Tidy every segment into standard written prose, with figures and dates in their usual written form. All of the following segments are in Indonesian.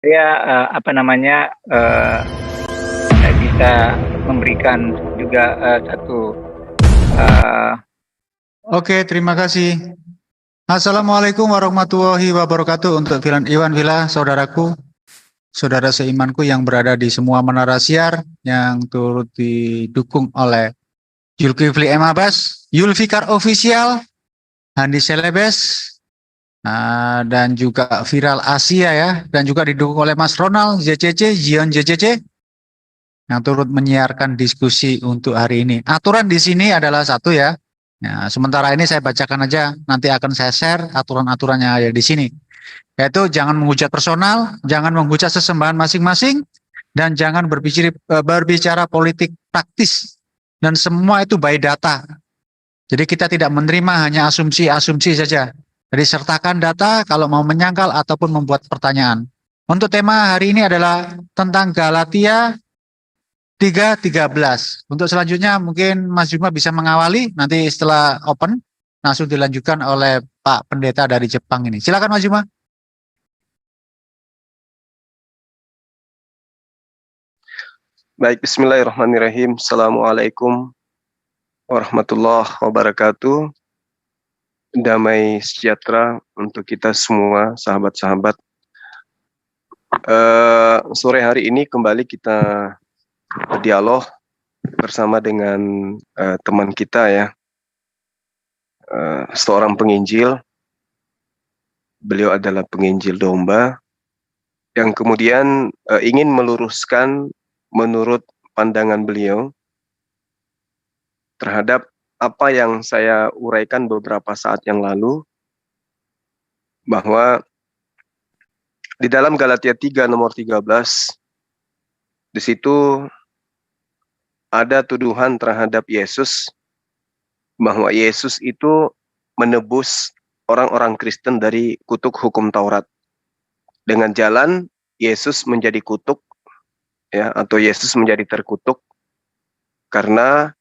Saya, apa namanya, bisa memberikan juga, satu, eee Oke, terima kasih. Assalamualaikum warahmatullahi wabarakatuh untuk Iwan Villa, saudaraku, saudara seimanku yang berada di semua menara siar yang turut didukung oleh Zulkifli M. Abbas, Yulfikar Official, Handi Selebes, dan juga Viral Asia ya, dan juga didukung oleh Mas Ronald JCC, Zion JCC, yang turut menyiarkan diskusi untuk hari ini. Aturan di sini adalah satu ya. Nah, sementara ini saya bacakan aja, nanti akan saya share aturan-aturan yang ada di sini. Yaitu jangan menghujat personal, jangan menghujat sesembahan masing-masing, dan jangan berbicara politik praktis. Dan semua itu by data. Jadi kita tidak menerima hanya asumsi-asumsi saja. Jadi sertakan data kalau mau menyangkal ataupun membuat pertanyaan. Untuk tema hari ini adalah tentang Galatia 3:13. Untuk selanjutnya mungkin Mas Juma bisa mengawali, nanti setelah open langsung dilanjutkan oleh Pak Pendeta dari Jepang ini. Silakan Mas Juma. Baik, bismillahirrahmanirrahim. Assalamualaikum warahmatullahi wabarakatuh. Damai sejahtera untuk kita semua, sahabat-sahabat. Sore hari ini kembali kita berdialog bersama dengan teman kita ya, seorang penginjil. Beliau adalah penginjil domba yang kemudian ingin meluruskan menurut pandangan beliau terhadap apa yang saya uraikan beberapa saat yang lalu, bahwa di dalam Galatia 3 nomor 13, di situ ada tuduhan terhadap Yesus, bahwa Yesus itu menebus orang-orang Kristen dari kutuk hukum Taurat. Dengan jalan Yesus menjadi kutuk, ya, atau Yesus menjadi terkutuk karena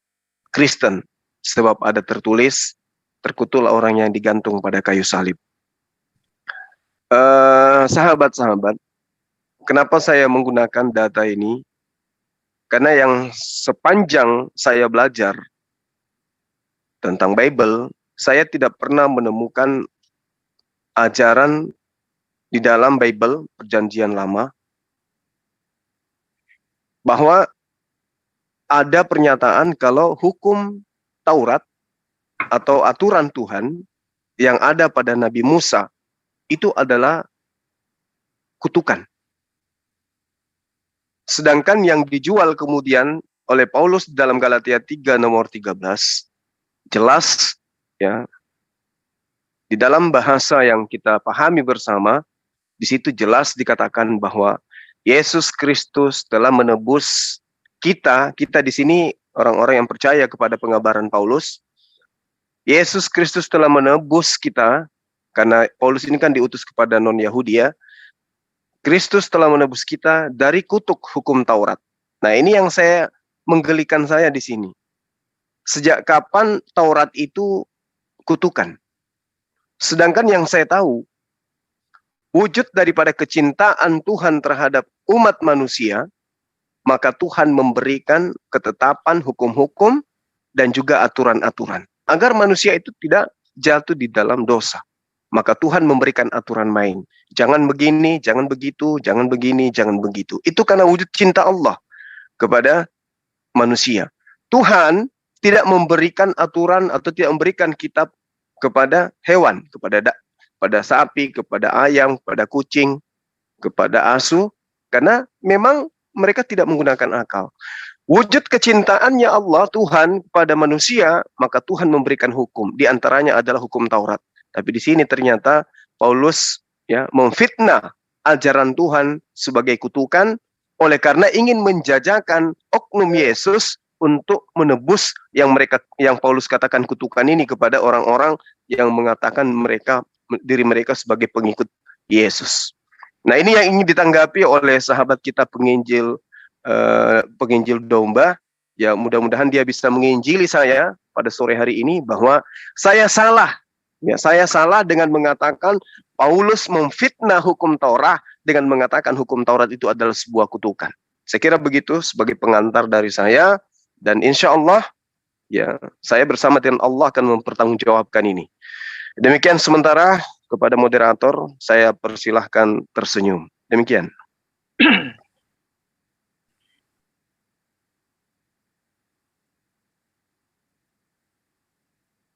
Kristen, sebab ada tertulis, terkutuklah orang yang digantung pada kayu salib. Sahabat-sahabat, kenapa saya menggunakan data ini? Karena yang sepanjang saya belajar tentang Bible, saya tidak pernah menemukan ajaran di dalam Bible Perjanjian Lama bahwa ada pernyataan kalau hukum Taurat atau aturan Tuhan yang ada pada Nabi Musa itu adalah kutukan. Sedangkan yang dijual kemudian oleh Paulus dalam Galatia 3 nomor 13, jelas ya, di dalam bahasa yang kita pahami bersama, di situ jelas dikatakan bahwa Yesus Kristus telah menebus kita di sini orang-orang yang percaya kepada pengabaran Paulus. Yesus Kristus telah menebus kita, karena Paulus ini kan diutus kepada non-Yahudi ya. Kristus telah menebus kita dari kutuk hukum Taurat. Nah, ini yang menggelikan saya di sini. Sejak kapan Taurat itu kutukan? Sedangkan yang saya tahu, wujud daripada kecintaan Tuhan terhadap umat manusia, maka Tuhan memberikan ketetapan hukum-hukum dan juga aturan-aturan agar manusia itu tidak jatuh di dalam dosa. Maka Tuhan memberikan aturan main. Jangan begini, jangan begitu, jangan begini, jangan begitu. Itu karena wujud cinta Allah kepada manusia. Tuhan tidak memberikan aturan atau tidak memberikan kitab kepada hewan, kepada sapi, kepada ayam, kepada kucing, kepada asu, karena memang mereka tidak menggunakan akal. Wujud kecintaannya Allah, Tuhan, kepada manusia, maka Tuhan memberikan hukum. Di antaranya adalah hukum Taurat. Tapi di sini ternyata Paulus ya memfitnah ajaran Tuhan sebagai kutukan, oleh karena ingin menjajakan oknum Yesus untuk menebus yang Paulus katakan kutukan ini kepada orang-orang yang mengatakan diri mereka sebagai pengikut Yesus. Nah, ini yang ingin ditanggapi oleh sahabat kita penginjil domba. Ya, mudah-mudahan dia bisa menginjili saya pada sore hari ini bahwa saya salah. Ya, saya salah dengan mengatakan Paulus memfitnah hukum Taurat dengan mengatakan hukum Taurat itu adalah sebuah kutukan. Saya kira begitu sebagai pengantar dari saya, dan insya Allah ya saya bersama dengan Allah akan mempertanggungjawabkan ini. Demikian sementara, kepada moderator saya persilahkan tersenyum. Demikian.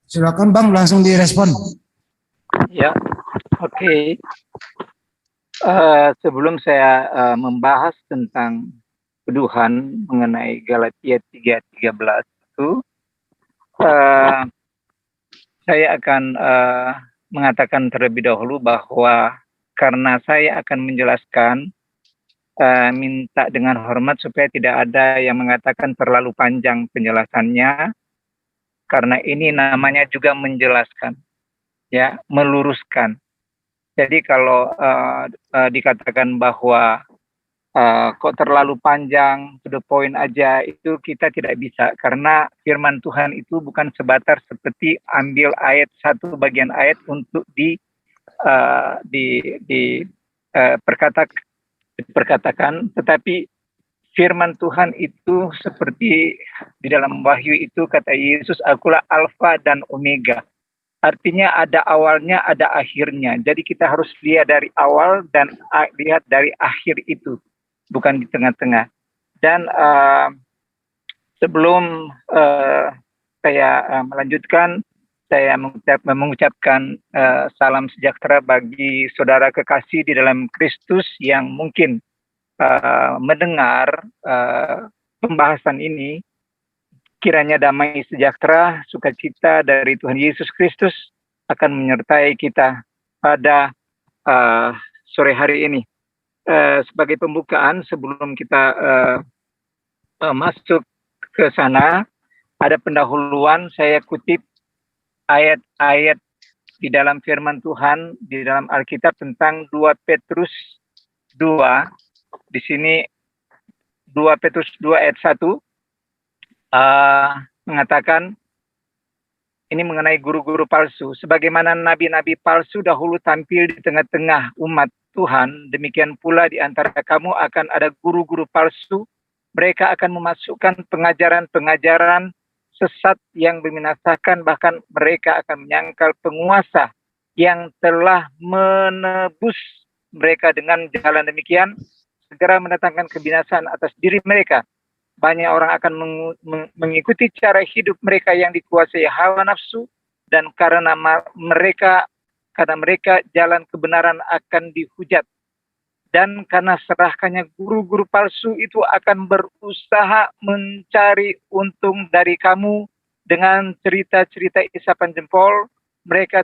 Silakan Bang, langsung direspon. Ya, oke. Sebelum saya membahas tentang tuduhan mengenai Galatia 3:13 itu, saya akan mengatakan terlebih dahulu bahwa karena saya akan menjelaskan, minta dengan hormat supaya tidak ada yang mengatakan terlalu panjang penjelasannya, karena ini namanya juga menjelaskan, ya, meluruskan. Jadi kalau dikatakan bahwa kok terlalu panjang, to the point aja, itu kita tidak bisa, karena firman Tuhan itu bukan sebatas seperti ambil ayat satu bagian ayat untuk diperkatakan, tetapi firman Tuhan itu seperti di dalam Wahyu itu kata Yesus, akulah Alfa dan Omega. Artinya ada awalnya, ada akhirnya. Jadi kita harus lihat dari awal dan lihat dari akhir itu, bukan di tengah-tengah. Dan sebelum saya melanjutkan, saya mengucapkan salam sejahtera bagi saudara kekasih di dalam Kristus yang mungkin mendengar pembahasan ini. Kiranya damai sejahtera, sukacita dari Tuhan Yesus Kristus akan menyertai kita pada sore hari ini. Sebagai pembukaan, sebelum kita masuk ke sana, ada pendahuluan, saya kutip ayat-ayat di dalam firman Tuhan, di dalam Alkitab tentang 2 Petrus 2. Di sini 2 Petrus 2 ayat 1. Mengatakan ini mengenai guru-guru palsu. Sebagaimana nabi-nabi palsu dahulu tampil di tengah-tengah umat Tuhan, demikian pula di antara kamu akan ada guru-guru palsu. Mereka akan memasukkan pengajaran-pengajaran sesat yang membinasakan, bahkan mereka akan menyangkal penguasa yang telah menebus mereka dengan jalan demikian, segera mendatangkan kebinasaan atas diri mereka. Banyak orang akan mengikuti cara hidup mereka yang dikuasai hawa nafsu, dan karena mereka jalan kebenaran akan dihujat. Dan karena serakahnya guru-guru palsu itu akan berusaha mencari untung dari kamu dengan cerita-cerita isapan jempol. Mereka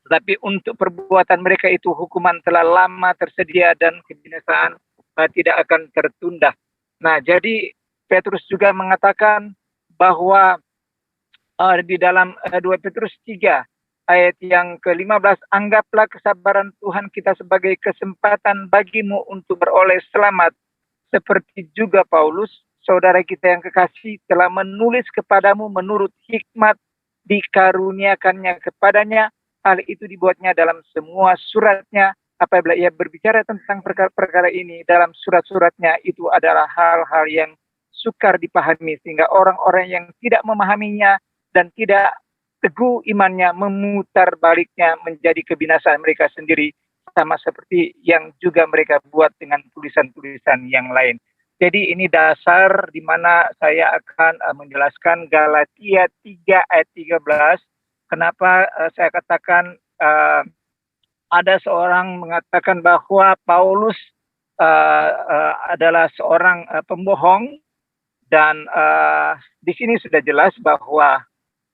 tapi untuk perbuatan mereka itu hukuman telah lama tersedia dan kebinasaan tidak akan tertunda. Nah, jadi Petrus juga mengatakan bahwa di dalam 2 Petrus 3 ayat yang ke-15, anggaplah kesabaran Tuhan kita sebagai kesempatan bagimu untuk beroleh selamat, seperti juga Paulus, saudara kita yang kekasih, telah menulis kepadamu menurut hikmat dikaruniakannya kepadanya. Hal itu dibuatnya dalam semua suratnya. Apabila ia berbicara tentang perkara-perkara ini dalam surat-suratnya, itu adalah hal-hal yang sukar dipahami, sehingga orang-orang yang tidak memahaminya dan tidak teguh imannya memutar baliknya menjadi kebinasaan mereka sendiri, sama seperti yang juga mereka buat dengan tulisan-tulisan yang lain. Jadi ini dasar di mana saya akan menjelaskan Galatia 3 ayat 13. Kenapa saya katakan ada seorang mengatakan bahwa Paulus adalah seorang pembohong, dan di sini sudah jelas bahwa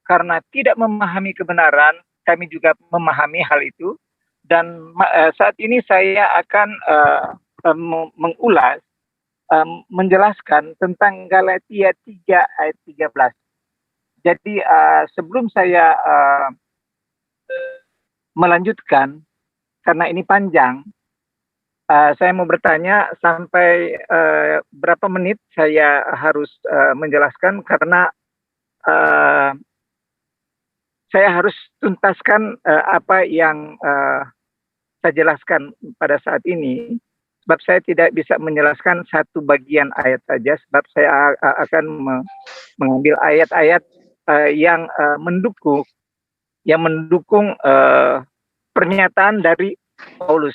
karena tidak memahami kebenaran, kami juga memahami hal itu. Dan saat ini saya akan mengulas, menjelaskan tentang Galatia 3 ayat 13. Jadi sebelum saya melanjutkan, karena ini panjang, saya mau bertanya sampai berapa menit saya harus menjelaskan, karena saya harus tuntaskan apa yang saya jelaskan pada saat ini, sebab saya tidak bisa menjelaskan satu bagian ayat saja, sebab saya akan mengambil ayat-ayat yang mendukung pernyataan dari Paulus.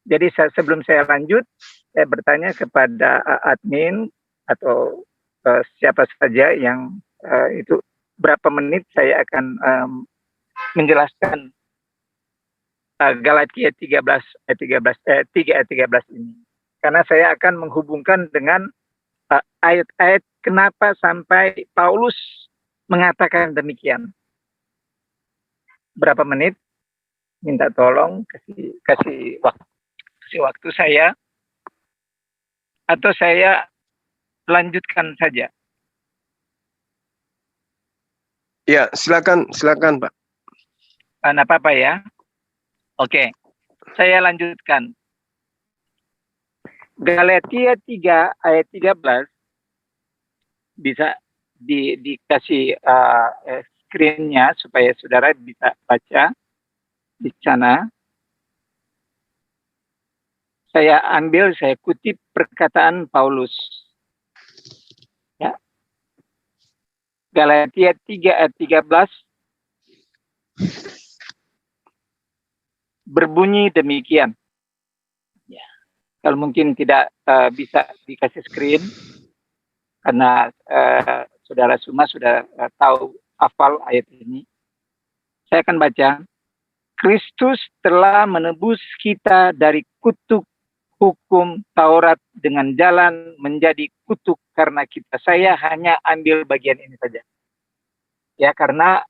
Jadi sebelum saya lanjut, saya bertanya kepada admin atau siapa saja yang itu berapa menit saya akan menjelaskan Galatia 3 ayat 13 ini. Karena saya akan menghubungkan dengan ayat-ayat kenapa sampai Paulus mengatakan demikian. Berapa menit? Minta tolong kasih waktu saya, atau saya lanjutkan saja. Ya, silakan Pak. Nah, apa-apa ya. Oke, saya lanjutkan. Galatia 3 ayat 13 bisa dikasih screen-nya supaya saudara bisa baca di sana. Saya kutip perkataan Paulus. Ya. Galatia 3 ayat 13 berbunyi demikian. Ya. Kalau mungkin tidak bisa dikasih screen, karena saudara semua sudah tahu hafal ayat ini. Saya akan baca. Kristus telah menebus kita dari kutuk hukum Taurat dengan jalan menjadi kutuk karena kita. Saya hanya ambil bagian ini saja. Ya, karena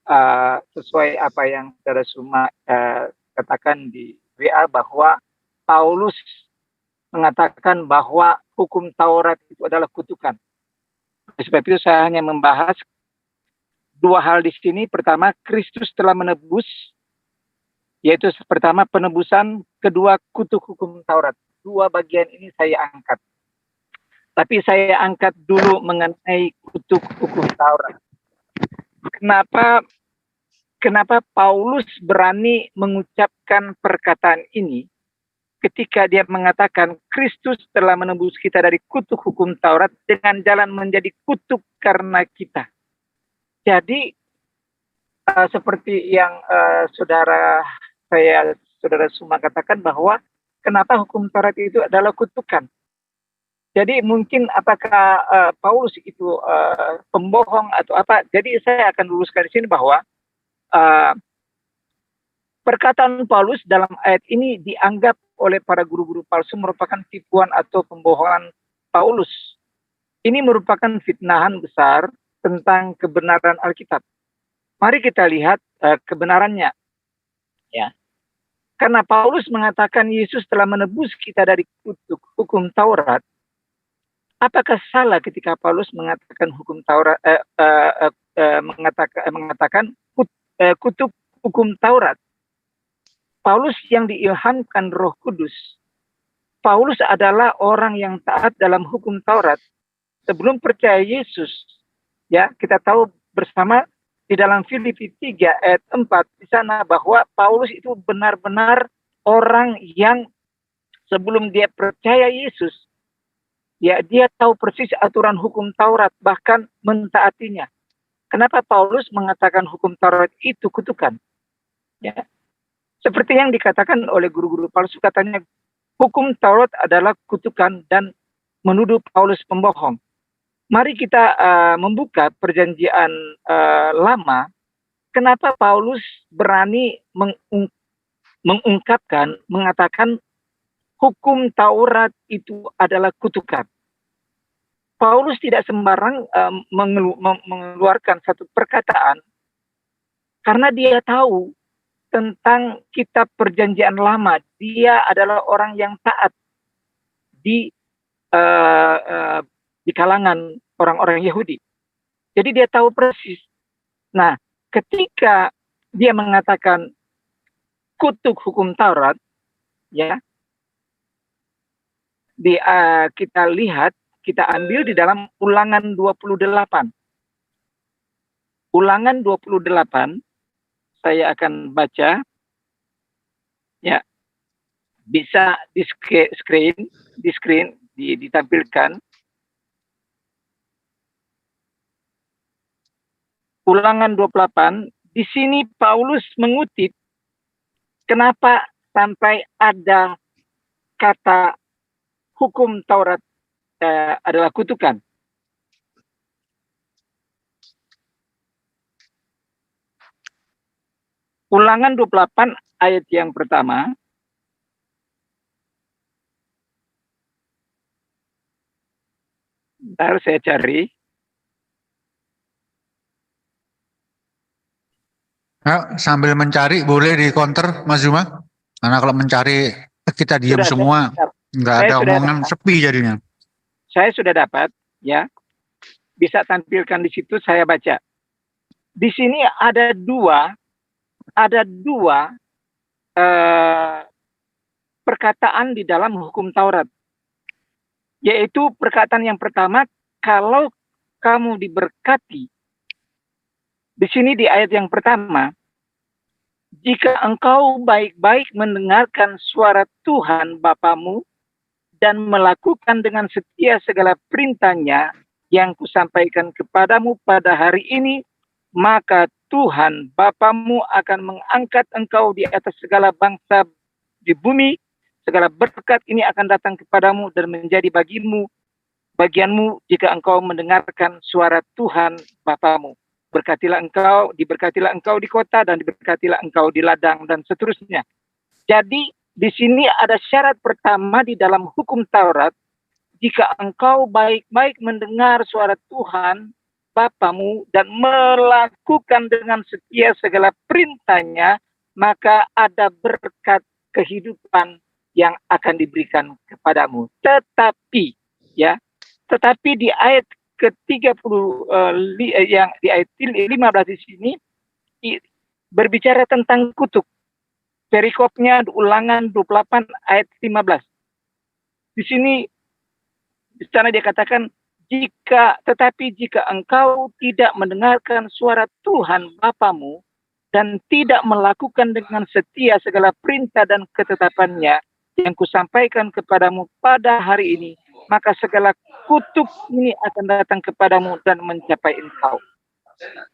sesuai apa yang saudara semua katakan di WA bahwa Paulus mengatakan bahwa hukum Taurat itu adalah kutukan. Sebab itu saya hanya membahas dua hal di sini. Pertama, Kristus telah menebus, yaitu pertama penebusan, kedua kutuk hukum Taurat. Dua bagian ini saya angkat. Tapi saya angkat dulu mengenai kutuk hukum Taurat. Kenapa Paulus berani mengucapkan perkataan ini ketika dia mengatakan Kristus telah menebus kita dari kutuk hukum Taurat dengan jalan menjadi kutuk karena kita. Jadi seperti yang saudara semua katakan bahwa kenapa hukum Taurat itu adalah kutukan. Jadi mungkin apakah Paulus itu pembohong atau apa? Jadi saya akan luruskan di sini bahwa perkataan Paulus dalam ayat ini dianggap oleh para guru-guru palsu merupakan tipuan atau pembohongan Paulus. Ini merupakan fitnahan besar tentang kebenaran Alkitab. Mari kita lihat kebenarannya. Ya. Karena Paulus mengatakan Yesus telah menebus kita dari kutuk hukum Taurat. Apakah salah ketika Paulus mengatakan hukum Taurat mengatakan kutuk hukum Taurat? Paulus yang diilhamkan Roh Kudus. Paulus adalah orang yang taat dalam hukum Taurat sebelum percaya Yesus. Ya, kita tahu bersama di dalam Filipi 3 ayat 4 di sana bahwa Paulus itu benar-benar orang yang sebelum dia percaya Yesus, ya dia tahu persis aturan hukum Taurat, bahkan mentaatinya. Kenapa Paulus mengatakan hukum Taurat itu kutukan? Ya. Seperti yang dikatakan oleh guru-guru palsu, katanya hukum Taurat adalah kutukan dan menuduh Paulus pembohong. Mari kita membuka perjanjian lama. Kenapa Paulus berani mengatakan hukum Taurat itu adalah kutukan? Paulus tidak sembarang mengeluarkan satu perkataan karena dia tahu tentang kitab perjanjian lama. Dia adalah orang yang taat di kalangan orang-orang Yahudi. Jadi dia tahu persis. Nah, ketika dia mengatakan kutuk hukum Taurat, ya, kita lihat, kita ambil di dalam Ulangan 28. Ulangan 28, saya akan baca. Ya. bisa ditampilkan. Ulangan 28, di sini Paulus mengutip kenapa sampai ada kata hukum Taurat adalah kutukan. Ulangan 28 ayat yang pertama. Bentar, saya cari. Nah, sambil mencari boleh di counter Mas Zuma, karena kalau mencari kita diam semua, nggak ada omongan, sepi jadinya. Saya sudah dapat, ya. Bisa tampilkan di situ, saya baca. Di sini ada dua perkataan di dalam hukum Taurat. Yaitu perkataan yang pertama, kalau kamu diberkati. Di sini di ayat yang pertama, jika engkau baik-baik mendengarkan suara Tuhan Bapamu dan melakukan dengan setia segala perintahnya yang kusampaikan kepadamu pada hari ini, maka Tuhan Bapamu akan mengangkat engkau di atas segala bangsa di bumi. Segala berkat ini akan datang kepadamu dan menjadi bagianmu jika engkau mendengarkan suara Tuhan Bapamu. Diberkatilah engkau di kota dan diberkatilah engkau di ladang dan seterusnya. Jadi di sini ada syarat pertama di dalam hukum Taurat, jika engkau baik-baik mendengar suara Tuhan Bapamu dan melakukan dengan setia segala perintahnya, maka ada berkat kehidupan yang akan diberikan kepadamu. Tetapi di ayat ke-30 yang di ayat 15 di sini berbicara tentang kutuk. Perikopnya Ulangan 28 ayat 15. Di sana dia katakan, tetapi jika engkau tidak mendengarkan suara Tuhan Bapamu dan tidak melakukan dengan setia segala perintah dan ketetapannya yang kusampaikan kepadamu pada hari ini, maka segala kutuk ini akan datang kepadamu dan mencapai engkau.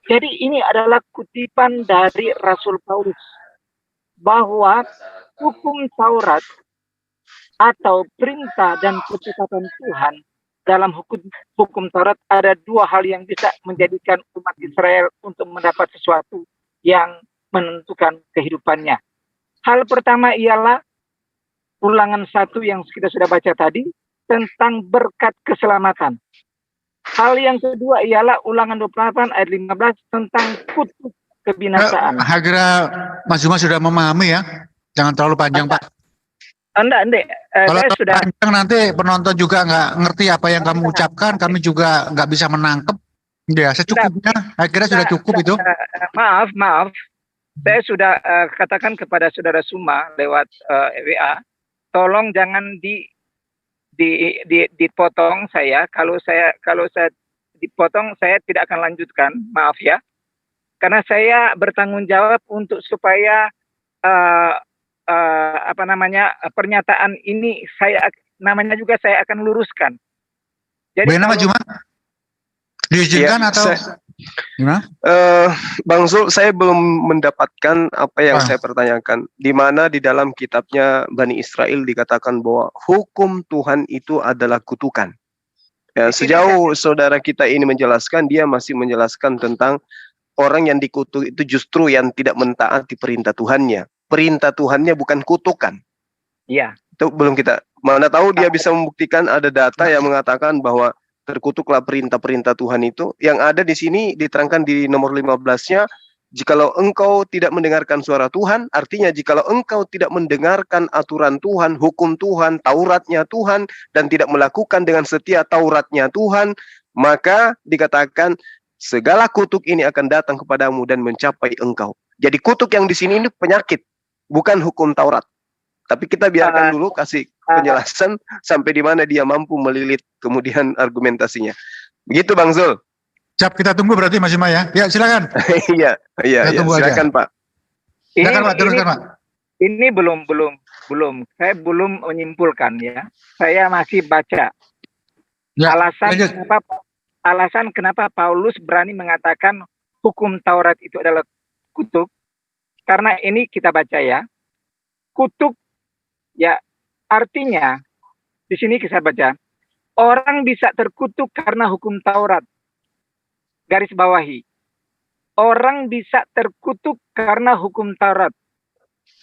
Jadi ini adalah kutipan dari Rasul Paulus bahwa hukum Taurat atau perintah dan ketetapan Tuhan dalam hukum Taurat ada dua hal yang bisa menjadikan umat Israel untuk mendapat sesuatu yang menentukan kehidupannya. Hal pertama ialah Ulangan 1 yang kita sudah baca tadi tentang berkat keselamatan. Hal yang kedua ialah Ulangan 28 ayat 15 tentang kutuk kebinasaan. Kira Mas Zuma sudah memahami ya? Jangan terlalu panjang, Pak. Enggak. Kalau Saya sudah panjang nanti penonton juga nggak ngerti apa yang kamu ucapkan, kami juga nggak bisa menangkap. Ya, secukupnya. Akhirnya sudah cukup itu. Maaf. Saya sudah katakan kepada saudara Suma lewat WA, tolong jangan dipotong saya. Kalau saya dipotong, saya tidak akan lanjutkan. Maaf ya. Karena saya bertanggung jawab untuk supaya pernyataan ini saya akan luruskan. Jadi Bagaimana Cuma? Diizinkan ya, atau gimana? Bang Zul, saya belum mendapatkan apa yang saya pertanyakan. Di mana di dalam kitabnya Bani Israel dikatakan bahwa hukum Tuhan itu adalah kutukan. Ya, sejauh saudara kita ini menjelaskan, dia masih menjelaskan tentang orang yang dikutuk itu justru yang tidak mentaati perintah Tuhannya. Perintah Tuhannya bukan kutukan. Iya. Itu belum kita. Mana tahu dia bisa membuktikan ada data yang mengatakan bahwa terkutuklah perintah-perintah Tuhan itu. Yang ada di sini diterangkan di nomor 15-nya, jikalau engkau tidak mendengarkan suara Tuhan, artinya jikalau engkau tidak mendengarkan aturan Tuhan, hukum Tuhan, Tauratnya Tuhan, dan tidak melakukan dengan setia Tauratnya Tuhan, maka dikatakan segala kutuk ini akan datang kepadamu dan mencapai engkau. Jadi kutuk yang di sini ini penyakit, bukan hukum Taurat. Tapi kita biarkan dulu kasih penjelasan sampai di mana dia mampu melilit kemudian argumentasinya. Begitu Bang Zul. Siap, kita tunggu berarti Mas Zuma ya. Ya, silakan. Iya, silakan Pak. Silakan Pak, teruskan Pak. Ini belum Saya belum menyimpulkan ya. Saya masih baca. Ya, lanjut. Alasan kenapa Paulus berani mengatakan hukum Taurat itu adalah kutuk, karena ini kita baca ya. Kutuk ya artinya di sini kita baca orang bisa terkutuk karena hukum Taurat. Garis bawahi. Orang bisa terkutuk karena hukum Taurat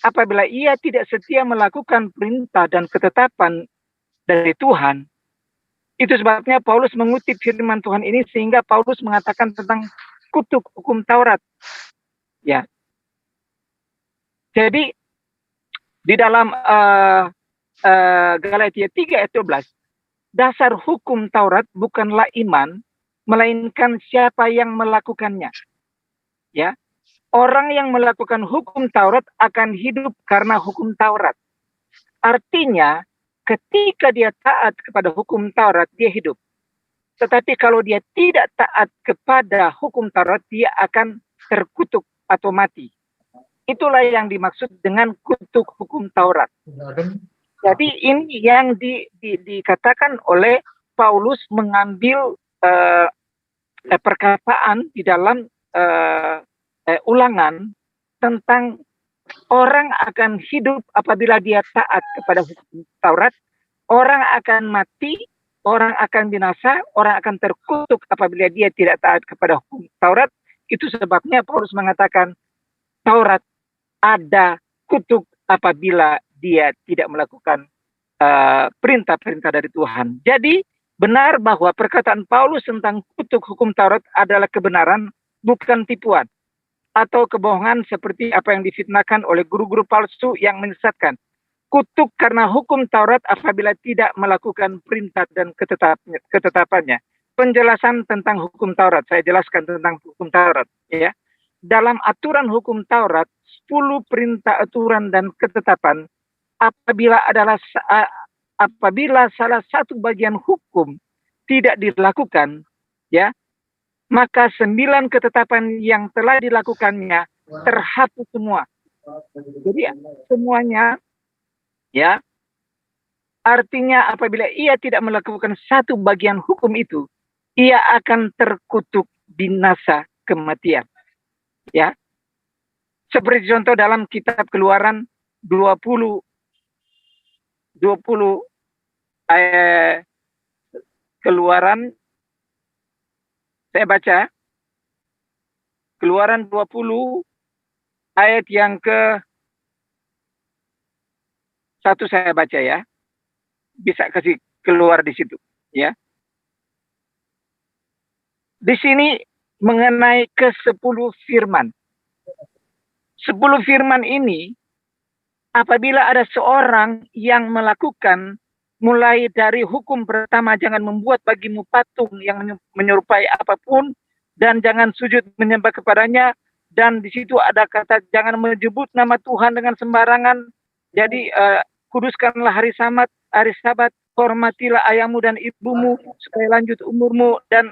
apabila ia tidak setia melakukan perintah dan ketetapan dari Tuhan. Itu sebabnya Paulus mengutip firman Tuhan ini sehingga Paulus mengatakan tentang kutuk hukum Taurat. Ya. Jadi di dalam Galatia 3 ayat 12, dasar hukum Taurat bukanlah iman, melainkan siapa yang melakukannya. Ya. Orang yang melakukan hukum Taurat akan hidup karena hukum Taurat. Artinya, ketika dia taat kepada hukum Taurat, dia hidup. Tetapi kalau dia tidak taat kepada hukum Taurat, dia akan terkutuk atau mati. Itulah yang dimaksud dengan kutuk hukum Taurat. Jadi ini yang dikatakan oleh Paulus mengambil perkataan di dalam Ulangan tentang orang akan hidup apabila dia taat kepada hukum Taurat, orang akan mati, orang akan binasa, orang akan terkutuk apabila dia tidak taat kepada hukum Taurat. Itu sebabnya Paulus mengatakan Taurat ada kutuk apabila dia tidak melakukan perintah-perintah dari Tuhan. Jadi benar bahwa perkataan Paulus tentang kutuk hukum Taurat adalah kebenaran, bukan tipuan atau kebohongan seperti apa yang difitnahkan oleh guru-guru palsu yang menyesatkan. Kutuk karena hukum Taurat apabila tidak melakukan perintah dan ketetapannya. Penjelasan tentang hukum Taurat, saya jelaskan tentang hukum Taurat. Ya. Dalam aturan hukum Taurat, 10 perintah, aturan, dan ketetapan, apabila salah satu bagian hukum tidak dilakukan, ya, maka 9 ketetapan yang telah dilakukannya terhapus semua. Jadi semuanya, ya, artinya apabila ia tidak melakukan satu bagian hukum itu, ia akan terkutuk binasa kematian. Ya, seperti contoh dalam kitab Keluaran 20 Keluaran, saya baca Keluaran 20 ayat yang ke 1 saya baca ya. Bisa kasih keluar di situ ya. Di sini mengenai ke-10 firman. 10 firman ini apabila ada seorang yang melakukan mulai dari hukum pertama, jangan membuat bagimu patung yang menyerupai apapun, dan jangan sujud menyembah kepadanya, dan di situ ada kata jangan menyebut nama Tuhan dengan sembarangan. Jadi kuduskanlah hari Sabat, hormatilah ayahmu dan ibumu supaya lanjut umurmu, dan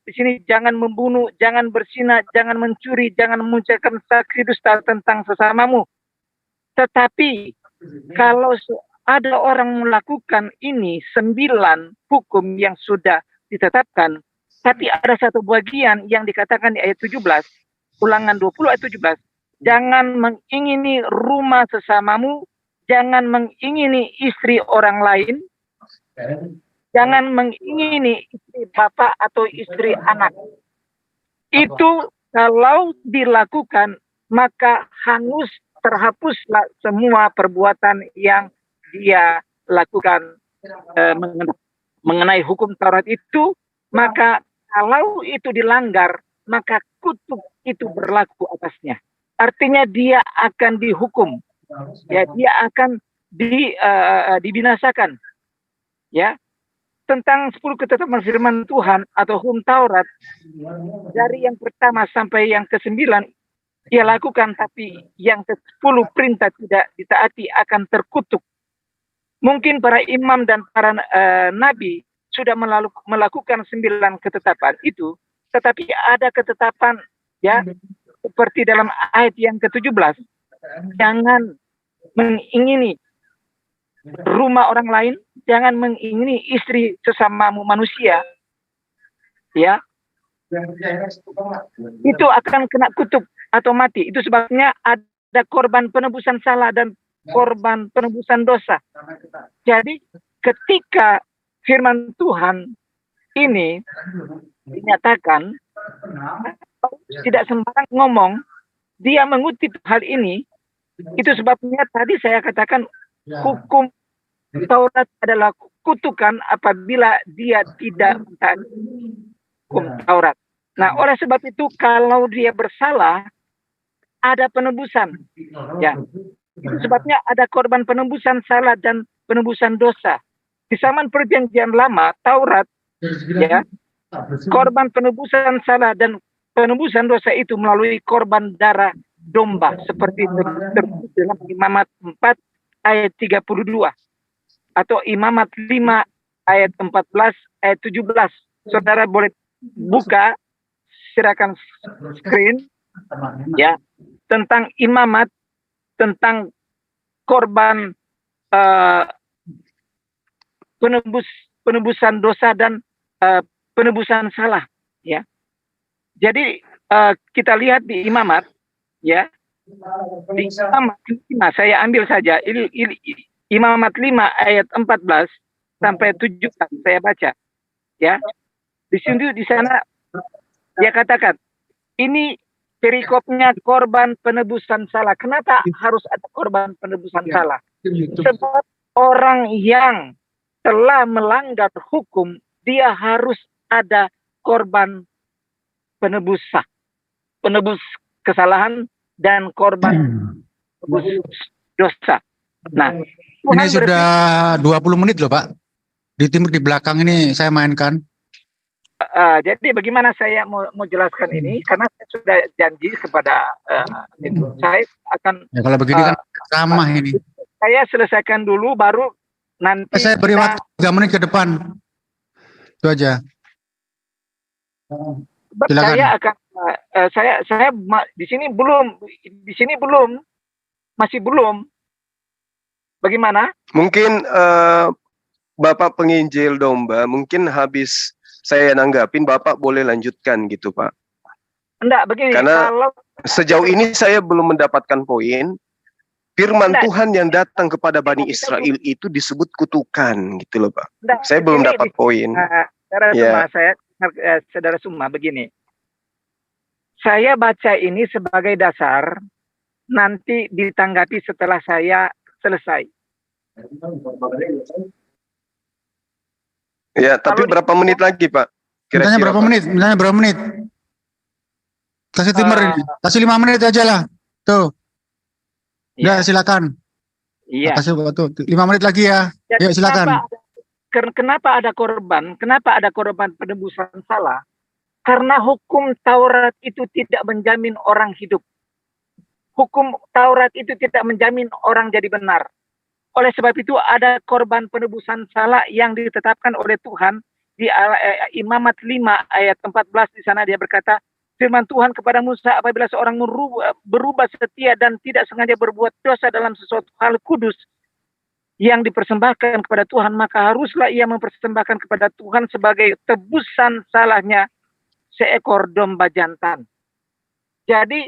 di sini jangan membunuh, jangan berzina, jangan mencuri, jangan mengucapkan saksi dusta tentang sesamamu. Tetapi kalau ada orang melakukan ini 9 hukum yang sudah ditetapkan, tapi ada satu bagian yang dikatakan di ayat 17, Ulangan 20 ayat 17, jangan mengingini rumah sesamamu, jangan mengingini istri orang lain, jangan mengingini istri bapak atau istri anak. Itu kalau dilakukan, maka terhapuslah semua perbuatan yang dia lakukan mengenai hukum Taurat itu. Maka kalau itu dilanggar, maka kutuk itu berlaku atasnya. Artinya dia akan dihukum, ya, dia akan dibinasakan. Ya, tentang 10 ketetapan firman Tuhan atau hukum Taurat, dari yang pertama sampai yang ke-9 ia lakukan, tapi yang ke-10 perintah tidak ditaati akan terkutuk. Mungkin para imam dan para nabi sudah melakukan 9 ketetapan itu, tetapi ada ketetapan, ya, seperti dalam ayat yang ke-17, jangan mengingini rumah orang lain, jangan mengingini istri sesamamu manusia, ya, itu akan kena kutuk atau mati. Itu sebabnya ada korban penebusan salah dan korban penebusan dosa. Jadi ketika firman Tuhan ini dinyatakan, tidak sembarang ngomong, dia mengutip hal ini. Itu sebabnya tadi saya katakan hukum Taurat adalah kutukan apabila dia tidak mentaati hukum Taurat. Nah, oleh sebab itu kalau dia bersalah, ada penebusan. Ya, itu sebabnya ada korban penebusan salah dan penebusan dosa. Di zaman Perjanjian Lama, Taurat, ya, korban penebusan salah dan penebusan dosa itu melalui korban darah domba, seperti tertulis dalam Imamat 4 ayat 32 atau Imamat 5 ayat 14 ayat 17. Saudara boleh buka, silakan screen, ya, tentang imamat, tentang korban penebusan dosa dan penebusan salah, ya. Jadi kita lihat di imamat, ya, di imamat 5, saya ambil saja imamat 5 ayat 14 sampai 17 saya baca, ya. Di sana dia katakan, ini perikopnya korban penebusan salah. Kenapa harus ada korban penebusan salah? Sebab orang yang telah melanggar hukum, dia harus ada korban penebus kesalahan dan korban penebus dosa. Nah, ini sudah 20 menit loh Pak. Di timur di belakang ini saya mainkan. Jadi bagaimana saya mau jelaskan ini, karena saya sudah janji kepada itu, saya akan ya, kalau begini kan sama ini. Saya selesaikan dulu, baru nanti saya beri waktu 3 menit ke depan. Itu aja. Silakan. Saya akan saya di sini belum, masih belum. Bagaimana? Mungkin Bapak penginjil domba, mungkin habis saya nanggapin, Bapak boleh lanjutkan gitu Pak. Enggak, begini. Karena kalau sejauh ini saya belum mendapatkan poin. Firman Tuhan yang datang kepada Bani Israel itu disebut kutukan gitu loh Pak. Saya belum dapat poin. Saudara Suma, begini. Saya baca ini sebagai dasar, nanti ditanggapi setelah saya selesai. Ya, tapi berapa menit lagi Pak? Mintanya berapa menit? Mintanya berapa menit? Kasih timer ini. Kasih 5 menit aja lah. Tuh. Ya, silakan. Iya. Kasih waktu 5 menit lagi ya. Ya, silakan. Kenapa ada korban? Kenapa ada korban penebusan salah? Karena hukum Taurat itu tidak menjamin orang hidup. Hukum Taurat itu tidak menjamin orang jadi benar. Oleh sebab itu ada korban penebusan salah yang ditetapkan oleh Tuhan di Imamat 5 ayat 14. Di sana dia berkata, firman Tuhan kepada Musa, apabila seorang berubah setia dan tidak sengaja berbuat dosa dalam sesuatu hal kudus yang dipersembahkan kepada Tuhan, maka haruslah ia mempersembahkan kepada Tuhan sebagai tebusan salahnya seekor domba jantan. Jadi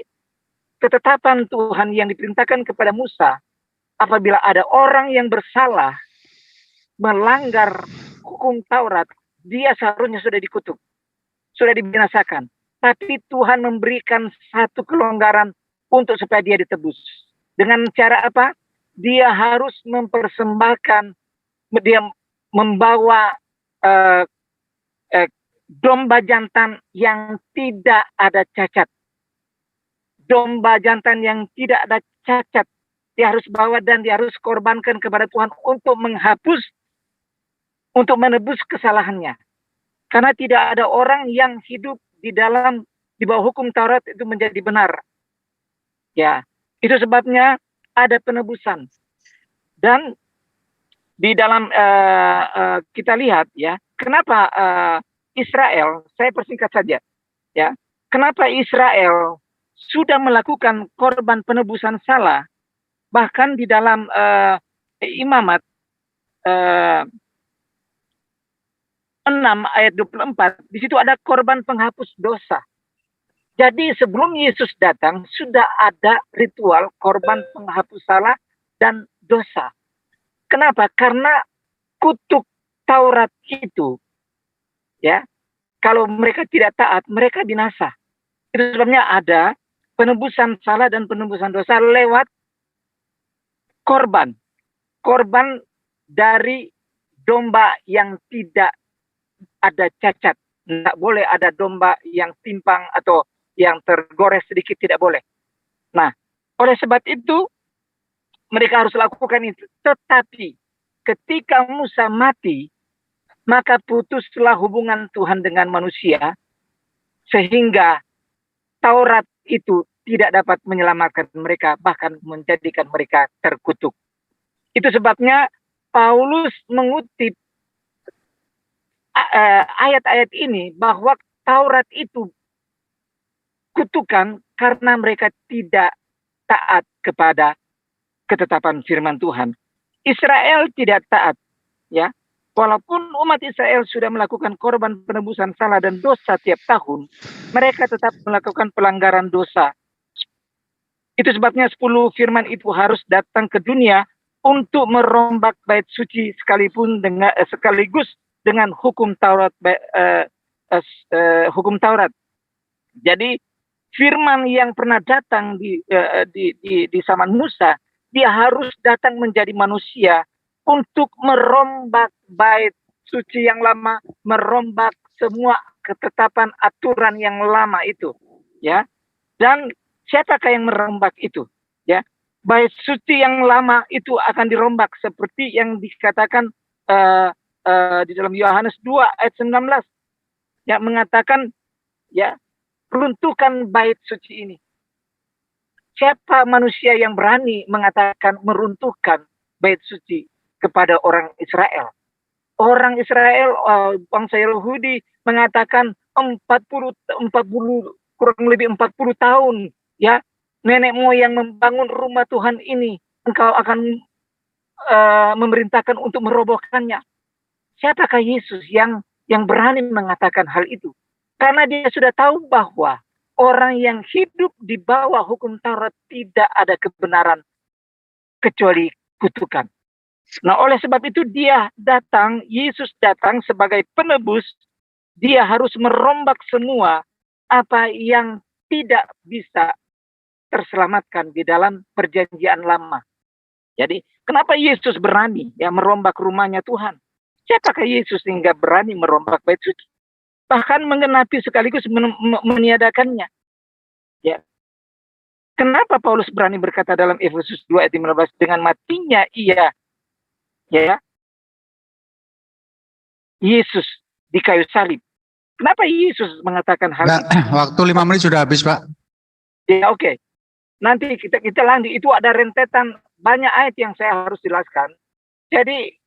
ketetapan Tuhan yang diperintahkan kepada Musa, apabila ada orang yang bersalah melanggar hukum Taurat, dia seharusnya sudah dikutuk, sudah dibinasakan. Tapi Tuhan memberikan satu kelonggaran untuk supaya dia ditebus. Dengan cara apa? Dia harus mempersembahkan, dia membawa domba jantan yang tidak ada cacat. Domba jantan yang tidak ada cacat. Dia harus bawa dan dia harus korbankan kepada Tuhan untuk menghapus, untuk menebus kesalahannya. Karena tidak ada orang yang hidup di bawah hukum Taurat itu menjadi benar. Ya, itu sebabnya ada penebusan. Dan di dalam kita lihat ya, kenapa Israel, saya persingkat saja, ya, kenapa Israel sudah melakukan korban penebusan salah. Bahkan di dalam Imamat 6 ayat 24, di situ ada korban penghapus dosa. Jadi sebelum Yesus datang sudah ada ritual korban penghapus salah dan dosa. Kenapa? Karena kutuk Taurat itu, ya, kalau mereka tidak taat, mereka binasa. Itu sebabnya ada penebusan salah dan penebusan dosa lewat korban. Korban dari domba yang tidak ada cacat. Tidak boleh ada domba yang timpang atau yang tergores sedikit, tidak boleh. Nah, oleh sebab itu, mereka harus lakukan itu. Tetapi, ketika Musa mati, maka putuslah hubungan Tuhan dengan manusia, sehingga Taurat itu tidak dapat menyelamatkan mereka, bahkan menjadikan mereka terkutuk. Itu sebabnya Paulus mengutip ayat-ayat ini bahwa Taurat itu kutukan karena mereka tidak taat kepada ketetapan firman Tuhan. Israel tidak taat, ya. Walaupun umat Israel sudah melakukan korban penebusan salah dan dosa tiap tahun, mereka tetap melakukan pelanggaran dosa. Itu sebabnya 10 firman itu harus datang ke dunia untuk merombak bait suci sekaligus dengan hukum Taurat, hukum Taurat. Jadi firman yang pernah datang di zaman Musa, dia harus datang menjadi manusia untuk merombak bait suci yang lama, merombak semua ketetapan aturan yang lama itu, ya. Dan siapakah yang merombak itu, ya? Bait suci yang lama itu akan dirombak seperti yang dikatakan di dalam Yohanes 2 ayat 19, yang mengatakan, ya, runtuhkan bait suci ini. Siapa manusia yang berani mengatakan meruntuhkan bait suci kepada orang Israel? Orang Israel, bangsa Yahudi mengatakan 40 kurang lebih 40 tahun, ya, nenek moyang membangun rumah Tuhan ini, engkau akan memerintahkan untuk merobohkannya. Siapakah Yesus yang berani mengatakan hal itu? Karena dia sudah tahu bahwa orang yang hidup di bawah hukum Taurat tidak ada kebenaran kecuali kutukan. Nah, oleh sebab itu Yesus datang sebagai penebus. Dia harus merombak semua apa yang tidak bisa terselamatkan di dalam perjanjian lama. Jadi, kenapa Yesus berani merombak rumahnya Tuhan? Siapakah Yesus sehingga berani merombak bait suci? Bahkan menggenapi sekaligus meniadakannya. Ya. Kenapa Paulus berani berkata dalam Efesus 2 ayat 15, dengan matinya ia, ya, Yesus di kayu salib. Kenapa Yesus mengatakan hal itu? Waktu 5 menit sudah habis, Pak. Ya, oke. Nanti kita lanjut. Itu ada rentetan banyak ayat yang saya harus jelaskan. Jadi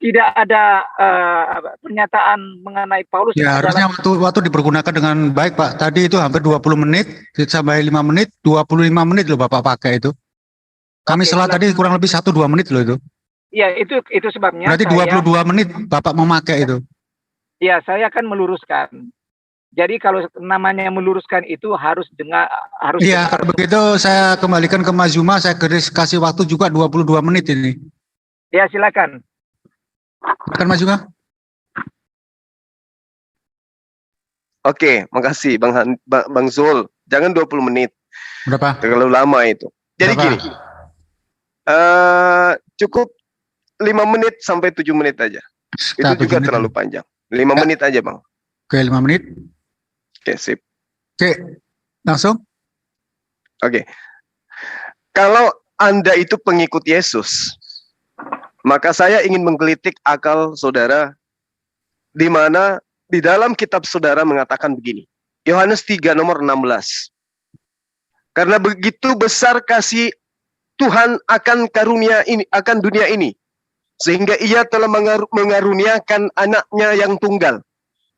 tidak ada pernyataan mengenai Paulus. Ya, harusnya waktu dipergunakan dengan baik, Pak. Tadi itu hampir 20 menit, sampai 5 menit, 25 menit loh Bapak pakai itu. Kami salah tadi kurang lebih 1-2 menit loh itu. Iya, itu sebabnya. Berarti 22 menit Bapak memakai itu. Iya, saya akan meluruskan. Jadi kalau namanya meluruskan itu harus Iya, kalau begitu saya kembalikan ke Mas Zuma, saya kasih waktu juga 22 menit ini. Ya, silakan. Silakan Mas Zuma. Oke, makasih Bang Zul. Jangan 20 menit. Berapa? Terlalu lama itu. Jadi Berapa? gini. Cukup 5 menit sampai 7 menit aja. Itu juga terlalu panjang. 5 menit aja, Bang. Oke, 5 menit. Oke, sip. Oke, langsung. Oke. Kalau Anda itu pengikut Yesus, maka saya ingin menggelitik akal saudara, di mana di dalam kitab saudara mengatakan begini. Yohanes 3 nomor 16. Karena begitu besar kasih Tuhan akan karunia ini, akan dunia ini, sehingga ia telah mengaruniakan anaknya yang tunggal,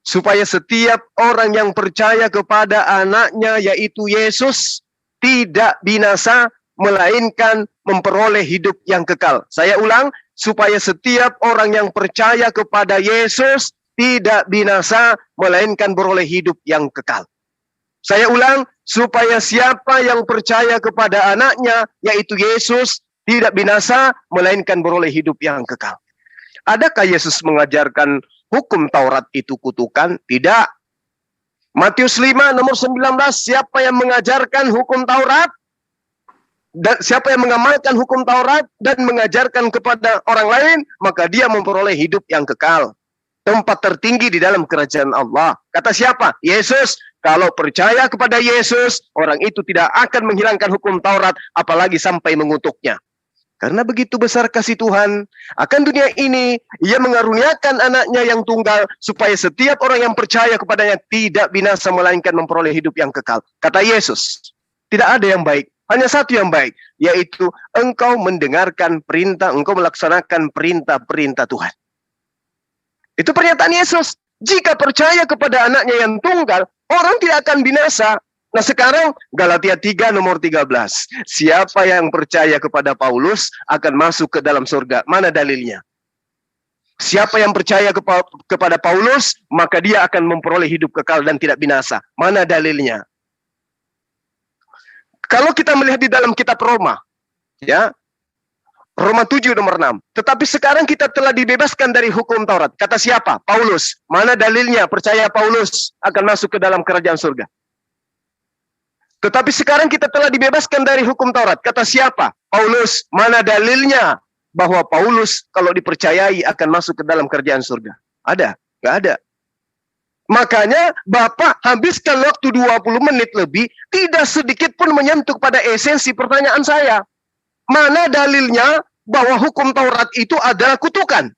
supaya setiap orang yang percaya kepada anaknya, yaitu Yesus, tidak binasa, melainkan memperoleh hidup yang kekal. Saya ulang, supaya setiap orang yang percaya kepada Yesus tidak binasa, melainkan beroleh hidup yang kekal. Saya ulang, supaya siapa yang percaya kepada anaknya, yaitu Yesus, tidak binasa, melainkan beroleh hidup yang kekal. Adakah Yesus mengajarkan hukum Taurat itu kutukan? Tidak. Matius 5 nomor 19, siapa yang mengajarkan hukum Taurat, dan siapa yang mengamalkan hukum Taurat dan mengajarkan kepada orang lain, maka dia memperoleh hidup yang kekal. Tempat tertinggi di dalam kerajaan Allah. Kata siapa? Yesus. Kalau percaya kepada Yesus, orang itu tidak akan menghilangkan hukum Taurat, apalagi sampai mengutuknya. Karena begitu besar kasih Tuhan akan dunia ini, Ia mengaruniakan anaknya yang tunggal, supaya setiap orang yang percaya kepadanya tidak binasa, melainkan memperoleh hidup yang kekal. Kata Yesus, tidak ada yang baik, hanya satu yang baik, yaitu engkau mendengarkan perintah, engkau melaksanakan perintah-perintah Tuhan. Itu pernyataan Yesus. Jika percaya kepada anaknya yang tunggal, orang tidak akan binasa. Nah sekarang Galatia 3 nomor 13. Siapa yang percaya kepada Paulus akan masuk ke dalam surga. Mana dalilnya? Siapa yang percaya kepada Paulus, maka dia akan memperoleh hidup kekal dan tidak binasa. Mana dalilnya? Kalau kita melihat di dalam kitab Roma, ya, Roma 7 nomor 6. Tetapi sekarang kita telah dibebaskan dari hukum Taurat. Kata siapa? Paulus. Mana dalilnya percaya Paulus akan masuk ke dalam kerajaan surga? Tetapi sekarang kita telah dibebaskan dari hukum Taurat. Kata siapa? Paulus. Mana dalilnya bahwa Paulus kalau dipercayai akan masuk ke dalam kerajaan surga? Ada? Nggak ada. Makanya Bapak habiskan waktu 20 menit lebih, tidak sedikit pun menyentuh pada esensi pertanyaan saya. Mana dalilnya bahwa hukum Taurat itu adalah kutukan?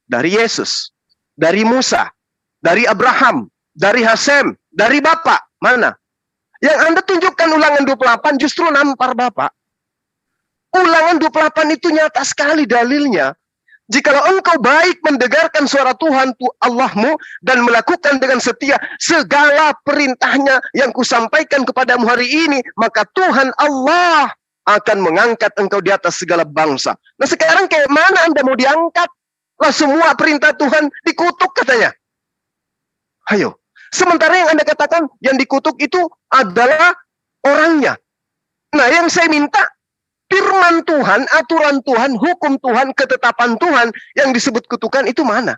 Dari Yesus, dari Musa, dari Abraham, dari Hasem, dari Bapak. Mana? Yang Anda tunjukkan Ulangan 28 justru nampar Bapak. Ulangan 28 itu nyata sekali dalilnya. Jikalau engkau baik mendengarkan suara Tuhan Allahmu dan melakukan dengan setia segala perintahnya yang kusampaikan kepadamu hari ini, maka Tuhan Allah akan mengangkat engkau di atas segala bangsa. Nah sekarang kayak mana Anda mau diangkat? Lah semua perintah Tuhan dikutuk katanya. Ayo. Sementara yang Anda katakan yang dikutuk itu adalah orangnya. Nah yang saya minta, firman Tuhan, aturan Tuhan, hukum Tuhan, ketetapan Tuhan yang disebut kutukan itu mana?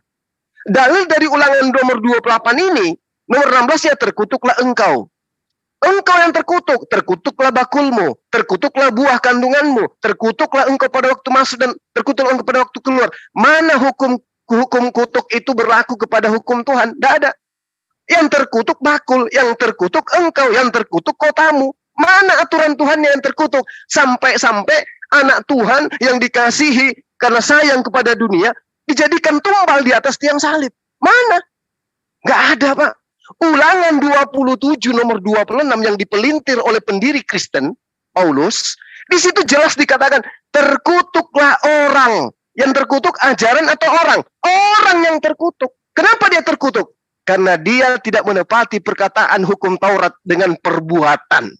Dalil dari Ulangan nomor 28 ini, nomor 16 ya, terkutuklah engkau. Engkau yang terkutuk, terkutuklah bakulmu, terkutuklah buah kandunganmu, terkutuklah engkau pada waktu masuk dan terkutuklah engkau pada waktu keluar. Mana hukum kutuk itu berlaku kepada hukum Tuhan? Tidak ada. Yang terkutuk bakul, yang terkutuk engkau, yang terkutuk kotamu. Mana aturan Tuhan yang terkutuk? Sampai-sampai anak Tuhan yang dikasihi karena sayang kepada dunia, dijadikan tumbal di atas tiang salib. Mana? Nggak ada, Pak. Ulangan 27 nomor 26 yang dipelintir oleh pendiri Kristen, Paulus, di situ jelas dikatakan, terkutuklah orang. Yang terkutuk ajaran atau orang? Orang yang terkutuk. Kenapa dia terkutuk? Karena dia tidak menepati perkataan hukum Taurat dengan perbuatan.